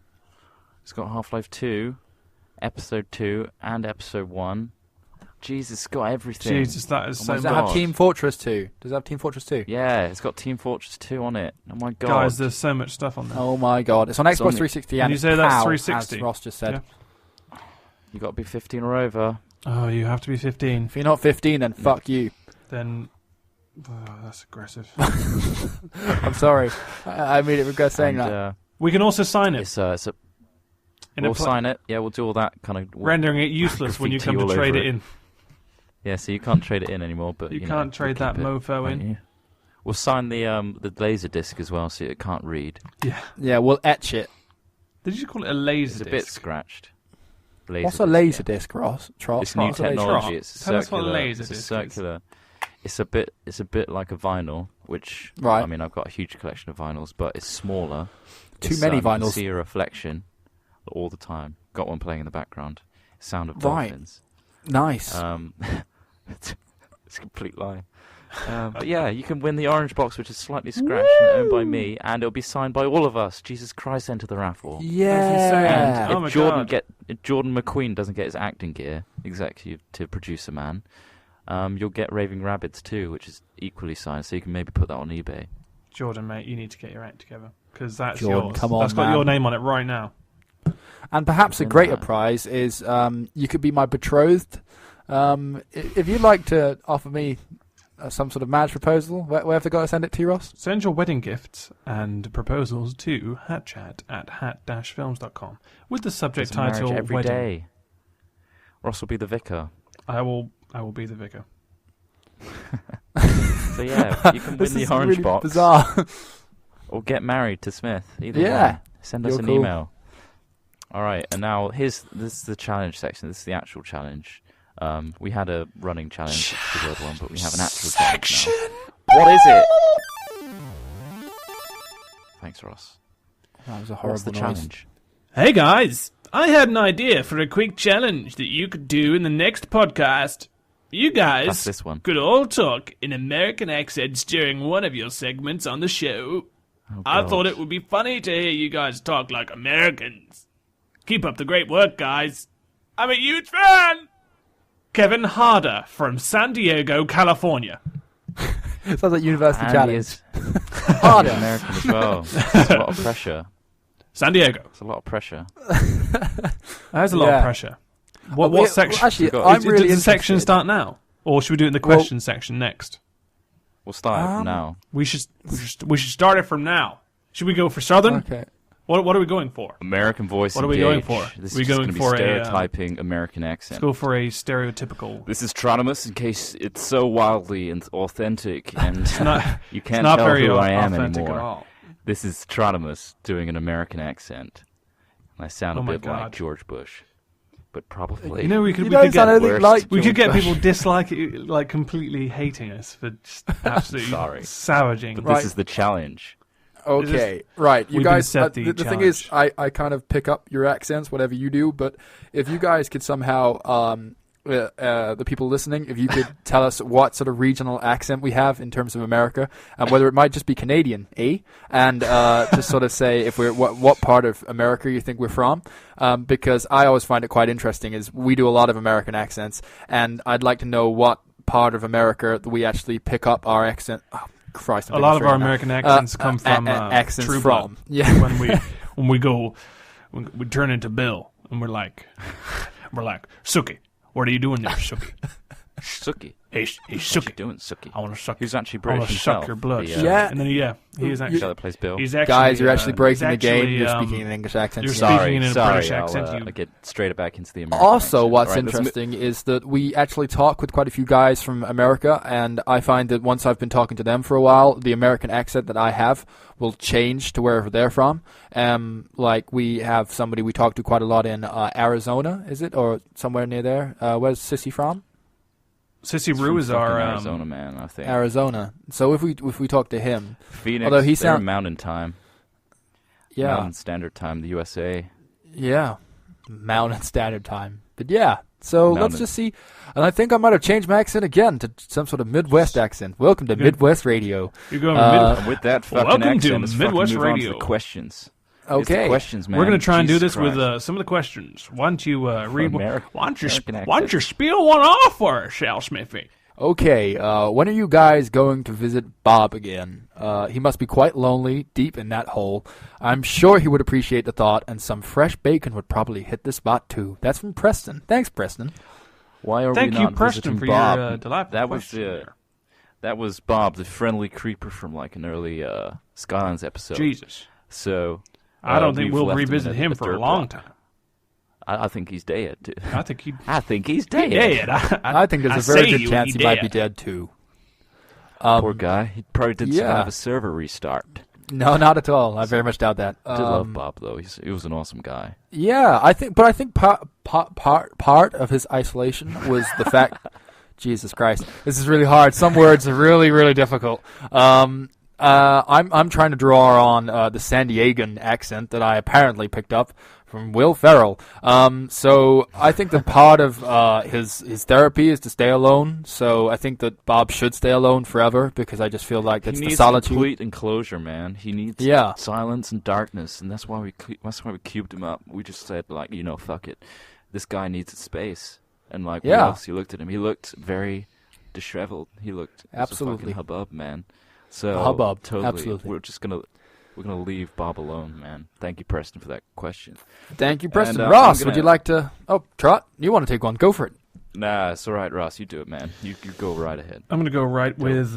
it's got Half-Life 2, Episode 2, and Episode 1. Jesus, it's got everything. Jesus, that is so Does much. it have Team Fortress 2? Does it have Team Fortress 2? Yeah, it's got Team Fortress 2 on it. Oh my god. Guys, there's so much stuff on there. Oh my god. It's on Xbox on 360 Can and you it's say that's PAL, 360? as Ross just said. Yeah. You got to be 15 or over. Oh, you have to be 15. If you're not 15, then fuck you. Then... Oh, that's aggressive. I'm sorry. I immediately regret saying And, that. We can also sign it. We'll sign it. Yeah, we'll do all that kind of... Rendering it useless when you come to graffiti all trade over it in. Yeah, so you can't trade it in anymore, but You can't trade that mofo in. You? We'll sign the laser disc as well, so it can't read. Yeah. Yeah, we'll etch it. Did you call it a laser It's a disc? bit scratched. What's a laser disc, Ross? Trot? It's new What's a laser technology. disc? It's Tell us what a circular. laser It's a disc is. circular. It's a bit like a vinyl, which Right. I mean, I've got a huge collection of vinyls, but it's smaller. Too many You can vinyls. see a reflection all the time. Got one playing in the background. Sound of Right. dolphins. Nice. It's a complete lie. But yeah, you can win the orange box, which is slightly scratched and owned by me, and it'll be signed by all of us. Jesus Christ, enter the raffle. Yeah. And Oh my if Jordan God. if Jordan McQueen doesn't get his acting gear, executive to producer man, you'll get Raving Rabbids too, which is equally signed, so you can maybe put that on eBay. Jordan, mate, you need to get your act together. Because that's Jordan, yours. come on, That's got man. your name on it right now. And perhaps a Win greater that. prize is you could be my betrothed. If you'd like to offer me some sort of marriage proposal, where have they got to send it to, Ross? Send your wedding gifts and proposals to hatchat@hat-films.com with the subject There's a marriage title every wedding. day. Ross will be the vicar. I will be the vicar. So yeah, you can win This the is orange really box bizarre. or get married to Smith. Either Yeah. one. Send us You're an cool. email. All right, and now this is the challenge section. This is the actual challenge. We had a running challenge, the word one, but we have an actual challenge now. What is it? Thanks, Ross. That was a What's horrible the noise. challenge? Hey guys, I had an idea for a quick challenge that you could do in the next podcast. You That's guys this one. could all talk in American accents during one of your segments on the show. Oh, I God. thought it would be funny to hear you guys talk like Americans. Keep up the great work, guys. I'm a huge fan! Kevin Harder from San Diego, California. Sounds like University And Challenge. he is Harder. American as well. It's a lot of pressure. San Diego. It's a lot of pressure. There's a lot Yeah. of pressure. What section? Well, actually, We've got- I'm really Does the section interested. start now? Or should we do it in the question section next? We'll start now. We should start it from now. Should we go for Southern? Okay. What are we going for? American voice. What are we going engage. for? This Are we is just going gonna for a, be stereotyping American accent. Let's go for a stereotypical. This is Tronimus, in case it's so wildly and authentic, and not- you It's can't not tell very who I am authentic anymore. at all. This is Tronimus doing an American accent. And I sound Oh a my bit like God. George Bush, but probably. You know, we could You we don't could sound get anything worse. like we could George get Bush. people disliking, like completely hating us for just absolutely Sorry. savaging. but Right. this is the challenge. Okay, right. You we've been guys, set the the thing is, I kind of pick up your accents, whatever you do, but if you guys could somehow, the people listening, if you could tell us what sort of regional accent we have in terms of America, and whether it might just be Canadian, and just sort of say if we're what part of America you think we're from, because I always find it quite interesting, is we do a lot of American accents, and I'd like to know what part of America that we actually pick up our accent. Oh, Christ, I'm A lot of being our straight now. American accents come from accents True from. Blood. Yeah. when we go, we turn into Bill, and we're like, Sookie, what are you doing there, Sookie? Sookie. Hey, What you Sookie, doing, Sookie? I want to suck. Who's actually I British want to himself? suck your blood. The, Yeah. And then he is the actually. guy that plays Bill. He's actually Guys, you're actually breaking the he's game. actually, You're speaking in an English accent. you're Sorry. speaking in a Sorry, British I'll, accent. I'll get straight back into the American Also, accent. what's All right, let's interesting is that we actually talk with quite a few guys from America, and I find that once I've been talking to them for a while, the American accent that I have will change to wherever they're from. Like we have somebody we talk to quite a lot in Arizona, is it, or somewhere near there? Where's Sissy from? Sissy It's Rue from is fucking our Arizona man, I think. Arizona. So if we talk to him, Phoenix. although he they're sound- Mountain Time. yeah, Mountain Standard Time, the USA. yeah, Mountain Standard Time. But yeah, So No, let's no. just see. And I think I might have changed my accent again to some sort of Midwest accent. Welcome to Good. Midwest Radio. You're going And with that fucking Welcome to accent, let's fucking Midwest move on to Radio. the questions. It's Okay. the questions, man. We're going to try and do Jesus this with Christ. some of the questions. Why don't you read? American- Why don't American you accent. spiel one off for us, Al Smithy? Okay, when are you guys going to visit Bob again? He must be quite lonely, deep in that hole. I'm sure he would appreciate the thought, and some fresh bacon would probably hit the spot, too. That's from Preston. Thanks, Preston. Why are Thank we you, not Preston, visiting for Bob? your delightful that was question there. that was Bob, the friendly creeper from like an early Skylands episode. Jesus. So I don't think we've we'll left revisit in him a for a dirt long block. time. I think he's dead. Too. I think he'd I think he's be dead. dead. I think there's a very good chance he might be dead, too. Poor guy. He probably did yeah. have a server restart. No, not at all. I very much doubt that. I did love Bob though. He was an awesome guy. Yeah, I think part of his isolation was the fact. Jesus Christ, this is really hard. Some words are really, really difficult. I'm trying to draw on the San Diegan accent that I apparently picked up from Will Ferrell. So I think that part of his therapy is to stay alone. So I think that Bob should stay alone forever because I just feel like it's He the needs solitude. complete enclosure, man. He needs silence and darkness, and that's why we cubed him up. We just said like, fuck it. This guy needs space, and like, what else? You looked at him. He looked very disheveled. He looked Absolutely a fucking hubbub, man. So A hubbub, totally. absolutely. We're gonna leave Bob alone, man. Thank you, Preston, for that question. Thank you, Preston. And, Ross, I'm would you gonna- like to? Oh, Trot, you want to take one? Go for it. Nah, it's all right, Ross. You do it, man. You go right ahead. I'm going to go right with,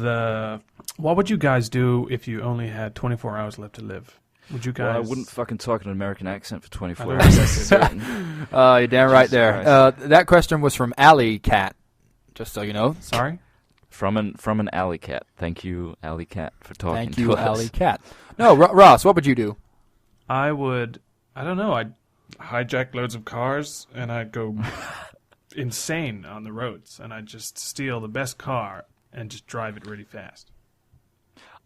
what would you guys do if you only had 24 hours left to live? Would you guys... Well, I wouldn't fucking talk in an American accent for 24 I know. hours. That's certain. You're damn right Jesus there. Christ. That question was from Alley Cat, just so you know. Sorry? From an alley cat. Thank you, alley cat, for talking Thank to you, us. Alley Cat. No, Ross, what would you do? I would... I don't know. I'd hijack loads of cars, and I'd go insane on the roads, and I'd just steal the best car and just drive it really fast.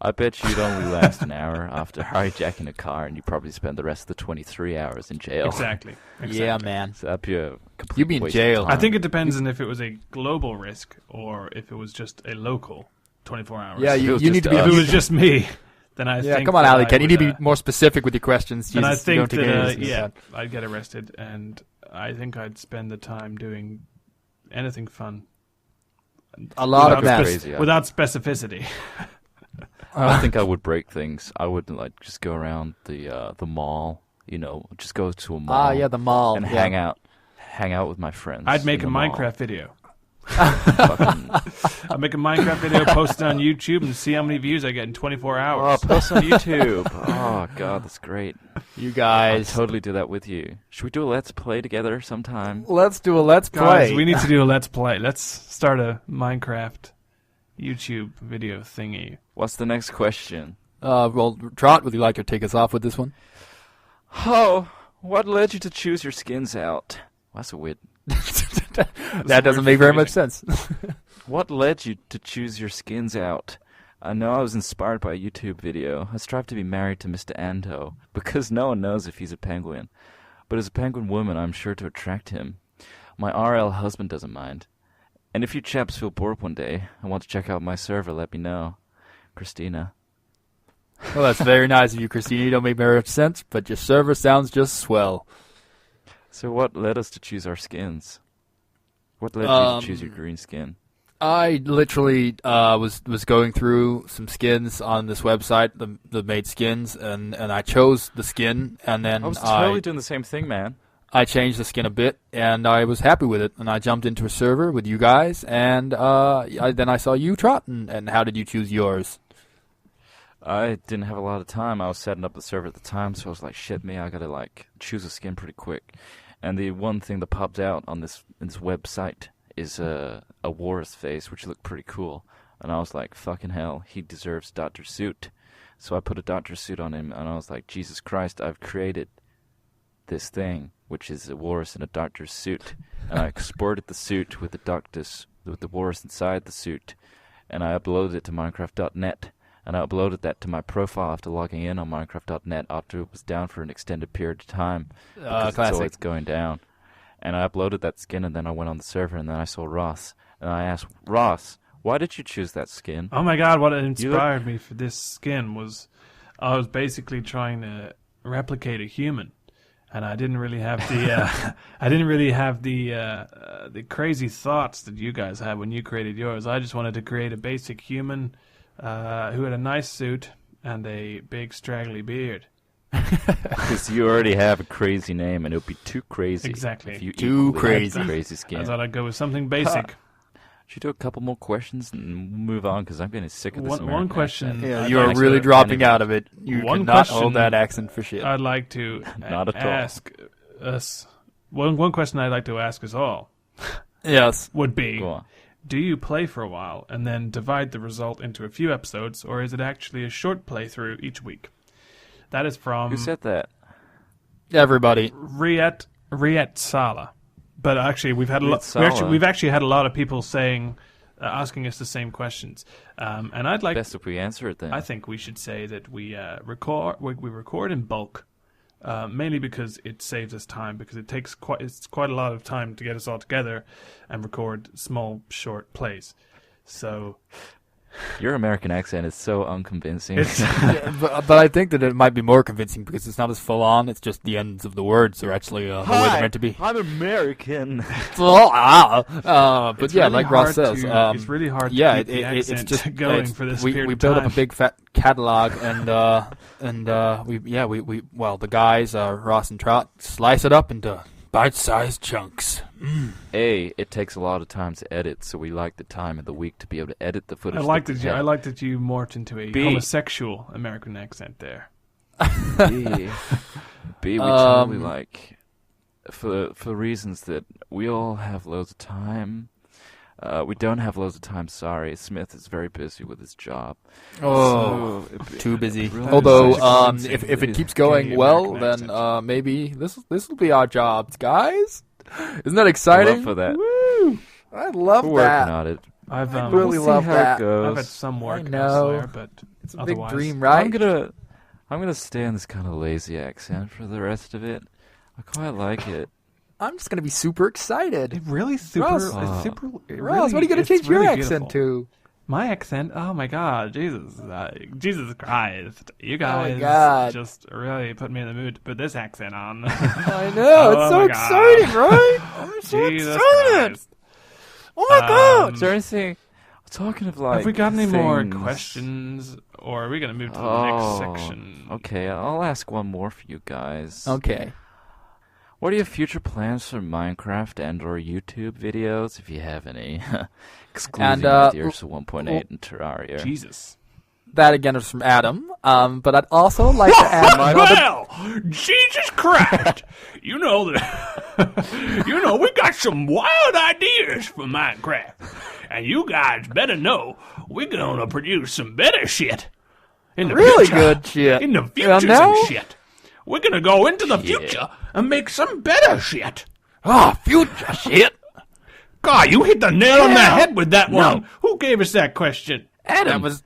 I bet you'd only last an hour after hijacking a car, and you'd probably spend the rest of the 23 hours in jail. Exactly. Yeah, man. So that'd be a complete You'd be in waste jail. of time. I think it depends on if it was a global risk or if it was just a local 24 hours. Yeah, If it you was need just to be. If it was just me, then I yeah, think come on, that Alley I Cat. You need would, to be more specific with your questions. And I Jesus, you don't think take that, anything yeah, like I'd get arrested, and I think I'd spend the time doing anything fun. A lot of Without that. crazy, yeah. Without specificity. I think I would break things. I would like just go around the mall. Just go to a mall. Yeah, the mall. and yeah. hang out with my friends. I'd make in a the mall. Minecraft video. Fucking- I'd make a Minecraft video, post it on YouTube, and see how many views I get in 24 Oh, hours. post on YouTube. Oh god, that's great. You I'd guys. totally do that with you. Should we do a let's play together sometime? Let's do a let's Guys, play. we need to do a Let's Play. Let's start a Minecraft YouTube video thingy. What's the next question? Well, Trot, would you like to take us off with this one? Oh, what led you to choose your skins out? That's a weird. That doesn't make very much sense. What led you to choose your skins out? I know I was inspired by a YouTube video. I strive to be married to Mr. Anto, because no one knows if he's a penguin. But as a penguin woman, I'm sure to attract him. My RL husband doesn't mind. And if you chaps feel bored one day and want to check out my server, let me know. Christina. Well, that's very nice of you, Christina. You don't make very much sense, but your server sounds just swell. So what led us to choose our skins? What led you to choose your green skin? I literally was going through some skins on this website, the made skins, and I chose the skin, and then I was totally doing the same thing, man. I changed the skin a bit, and I was happy with it. And I jumped into a server with you guys, and then I saw you, Trot, and how did you choose yours? I didn't have a lot of time. I was setting up the server at the time, so I was like, shit me, I gotta choose a skin pretty quick. And the one thing that popped out on this website is a Walrus face, which looked pretty cool. And I was like, fucking hell, he deserves Dr. Suit. So I put a Dr. Suit on him, and I was like, Jesus Christ, I've created this thing, which is a walrus in a doctor's suit. And I exported the suit with the walrus inside the suit, and I uploaded it to Minecraft.net. And I uploaded that to my profile after logging in on Minecraft.net after it was down for an extended period of time. Because it's Classic. always going down. And I uploaded that skin, and then I went on the server, and then I saw Ross. And I asked, Ross, why did you choose that skin? Oh my god, what inspired me for this skin was I was basically trying to replicate a human. And I didn't really have the crazy thoughts that you guys had when you created yours. I just wanted to create a basic human who had a nice suit and a big straggly beard. Because you already have a crazy name, and it would be too crazy. Exactly. If you Too equally had crazy. the crazy skin. I thought I'd go with something basic. Should we do a couple more questions and move on? Because I'm getting sick of this. One American question. accent. Yeah, I'd you are like really to- dropping out of it. You One cannot question- hold that accent for shit. I'd like to Not at all. ask us. One question I'd like to ask us all Yes. would be: Go on. do you play for a while and then divide the result into a few episodes, or is it actually a short playthrough each week? That is from Who said that? Everybody. Riet Sala. But actually, we've had a lot. Riet Sala. We've actually had a lot of people saying, asking us the same questions. And I'd like. Best if we answer it then. I think we should say that we record. We record in bulk, mainly because it saves us time. Because it's quite a lot of time to get us all together and record small, short plays. So Your American accent is so unconvincing. Yeah, but I think that it might be more convincing because it's not as full on. It's just the ends of the words are actually the way they're meant to be. I'm American. But it's yeah, really like Ross hard says, it's really hard. yeah, to keep the it's accent just going it's, for this we period we of built time. up a big fat catalog and the guys Ross and Trot slice it up into bite-sized chunks. A, it takes a lot of time to edit, so we like the time of the week to be able to edit the footage. I like that we you. have. I like that you morphed into a B. homosexual American accent there. B, we totally like for reasons that we all have loads of time. We don't have loads of time. Sorry, Smith is very busy with his job. Oh, So too busy. really Although, nice. if It it keeps is going getting well, American then accent. maybe this will be our jobs, guys. Isn't that I exciting? love for that. Woo! I love We're that. working on it. I've I But really we'll see love how that. it goes. I've had some work I know. elsewhere, but It's a big otherwise- dream, right? I'm gonna stay on this kind of lazy accent for the rest of it. I quite like it. I'm just gonna be super excited. It really super. Ross, it's super. It Ross, really, what are you gonna it's change your really accent beautiful. to? My accent? Oh my God, Jesus Christ! You guys God. just really put me in the mood to put this accent on. I know, it's Oh so my God. exciting, right? I'm so Jesus excited. Christ. Oh my god! Is there anything? Talking of like. Have we got any more things- questions, or are we gonna move to the next section? Okay, I'll ask one more for you guys. Okay. What are your future plans for Minecraft and/or YouTube videos, if you have any? Excluding Deers to 1.8 and Terraria. Jesus. That again is from Adam. But I'd also like to add another. Well, Jesus Christ! You know that. You know we got some wild ideas for Minecraft, and you guys better know we're gonna produce some better shit in the Really future. good shit. In the Yeah, future, no? some shit. We're gonna go into the future and make some better shit. Future shit. God, you hit the nail on the Yeah. head with that No. one. Who gave us that question? That was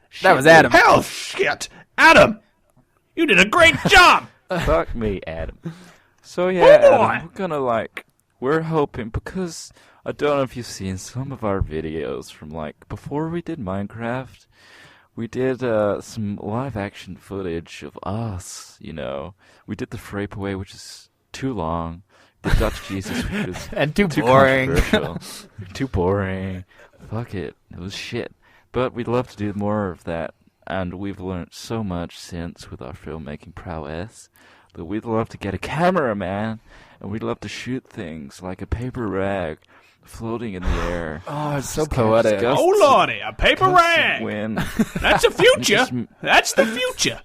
Adam. Hell, shit, Adam. You did a great job. Fuck me, Adam. So yeah, Oh, boy. Adam, we're hoping, because I don't know if you've seen some of our videos from like before we did Minecraft. We did some live action footage of us, you know. We did the Frape Away, which is too long. The Dutch Jesus, which was And too too boring. controversial. Too boring. Fuck it. It was shit. But we'd love to do more of that, and we've learned so much since with our filmmaking prowess that we'd love to get a camera, man, and we'd love to shoot things like a paper rag floating in the air. Oh, it's so Just kinda poetic. disgust- Oh, Lordy, a paper rag. When That's the future. Just- That's the future.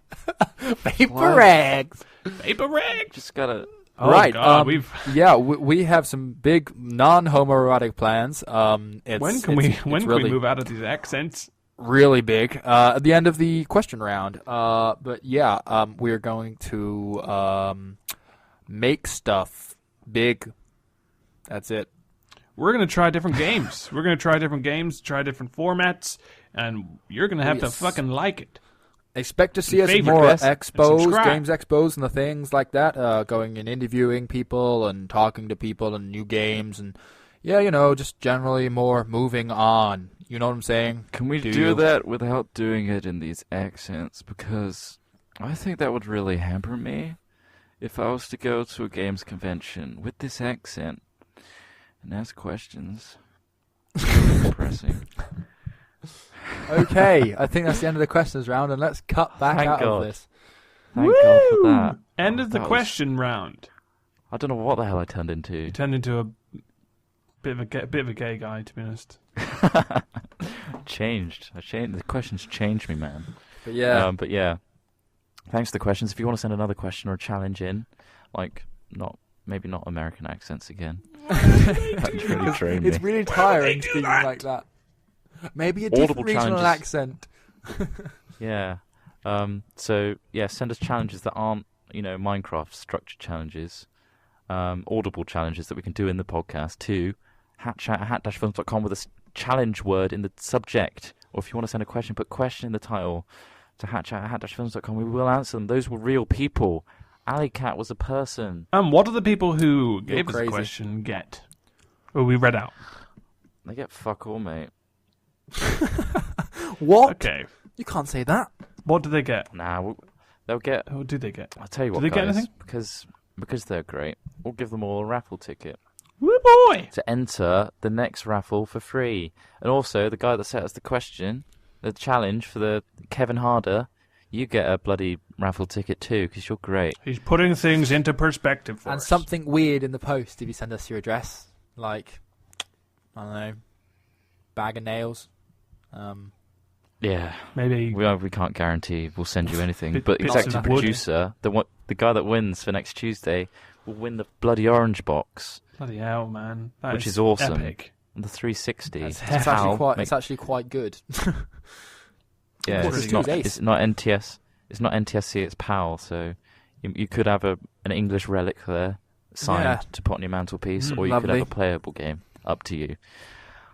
Paper What? rags. Paper rag. just gotta. Oh, Right. God, we have some big non-homoerotic plans. when can we move out of these accents? Really big at the end of the question round. But yeah, we're going to make stuff big. That's it. We're gonna try different games. We're gonna try different games, try different formats, and you're gonna have to Yes. fucking like it. Expect to see us Favorite more at us and expos, subscribe. games expos and the things like that, going and interviewing people and talking to people and new games and, just generally more moving on. You know what I'm saying? Can we Do do you? that without doing it in these accents? Because I think that would really hamper me if I was to go to a games convention with this accent and ask questions. Depressing. Okay, I think that's the end of the questions round, and let's cut back Thank out God. of this. Thank God for that. End of the That was- question round. I don't know what the hell I turned You into. turned into a bit of a gay guy, to be honest. Changed. The questions changed me, man. But yeah, But yeah. Thanks for the questions. If you want to send another question or a challenge in, maybe not American accents again. That's really drained it's me. really tiring speaking like that. Maybe a Audible different regional challenges. accent. Yeah. Send us challenges that aren't, Minecraft structured challenges. Audible challenges that we can do in the podcast to hatchat@hat-films.com with a challenge word in the subject. Or if you want to send a question, put question in the title to hatchat@hat-films.com. We will answer them. Those were real people. Alley Cat was a person. What do the people who gave us crazy. the question get? Well, we read out. They get fuck all, mate. What? Okay. You can't say that. What do they get? Nah, they'll get... What do they get? I'll tell you what, Do they get guys. anything? Because they're great, we'll give them all a raffle ticket Woo boy! to enter the next raffle for free. And also, the guy that set us the question, the challenge for the Kevin Harder, you get a bloody raffle ticket too, because you're great. He's putting things into perspective for And us. something weird in the post if you send us your address. Like, I don't know, bag of nails. Yeah. Maybe We can't guarantee we'll send you anything, Bit- but bits executive of wood. producer, the guy that wins for next Tuesday, will win the bloody orange box, bloody hell, man. That which is awesome. Epic. and the 360. That's It's How actually quite. make- It's actually quite good. Yeah, Quarters it's to not, his ace. it's not NTS. It's not NTSC. It's PAL. So you could have an English relic there signed Yeah. to put on your mantelpiece, or you could lovely. have a playable game. Up to you.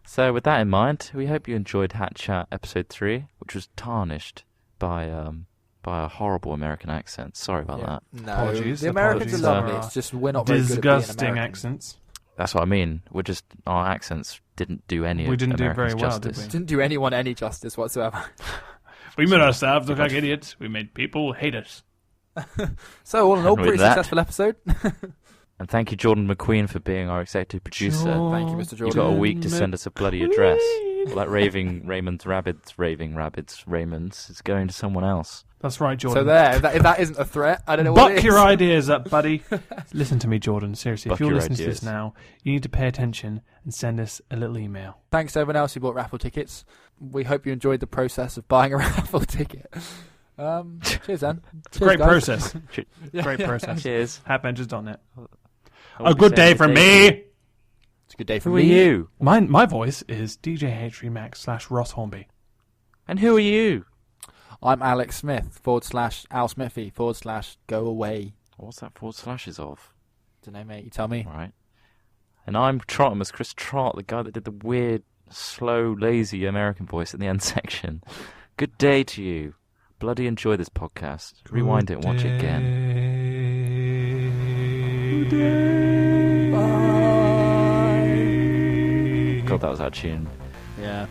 So with that in mind, we hope you enjoyed Hat Chat Ep.03, which was tarnished by a horrible American accent. Sorry about Yeah. that. No, Apologies, the Americans apologies are lovely. for It's just we're not very good at being Disgusting Americans. accents. That's what I mean. Our accents didn't do any. We didn't do Americans very well, justice. did Didn't do anyone any justice whatsoever. We made ourselves look like idiots. We made people hate us. So all in all, Hadn't pretty read that. successful episode. And thank you, Jordan McQueen, for being our executive producer. Thank you, Mr. You've Jordan. got a week to send us a bloody address. Well, that raving Raymond's is going to someone else. That's right, Jordan. So there, if that isn't a threat, I don't know what it Buck is. your ideas up, buddy. Listen to me, Jordan. Seriously, Buck if you're your listening to ideas. this now, you need to pay attention and send us a little email. Thanks to everyone else who bought raffle tickets. We hope you enjoyed the process of buying a raffle ticket. Cheers, then. It's a great process. Yeah, Great yeah. process. Cheers. Hatbenches.net. What A we good saying day for today? me. It's a good day for Who me. are you? My voice is DJ H3Max /Ross Hornby. And who are you? I'm Alex Smith /Al Smithy /go away. What's that forward slashes of? Don't know, mate. You tell me. Right. And I'm Trottimus, Chris Trott, the guy that did the weird, slow, lazy American voice in the end section. Good day to you. Bloody enjoy this podcast. Rewind it and watch it again. Bye. God, that was our tune. Yeah.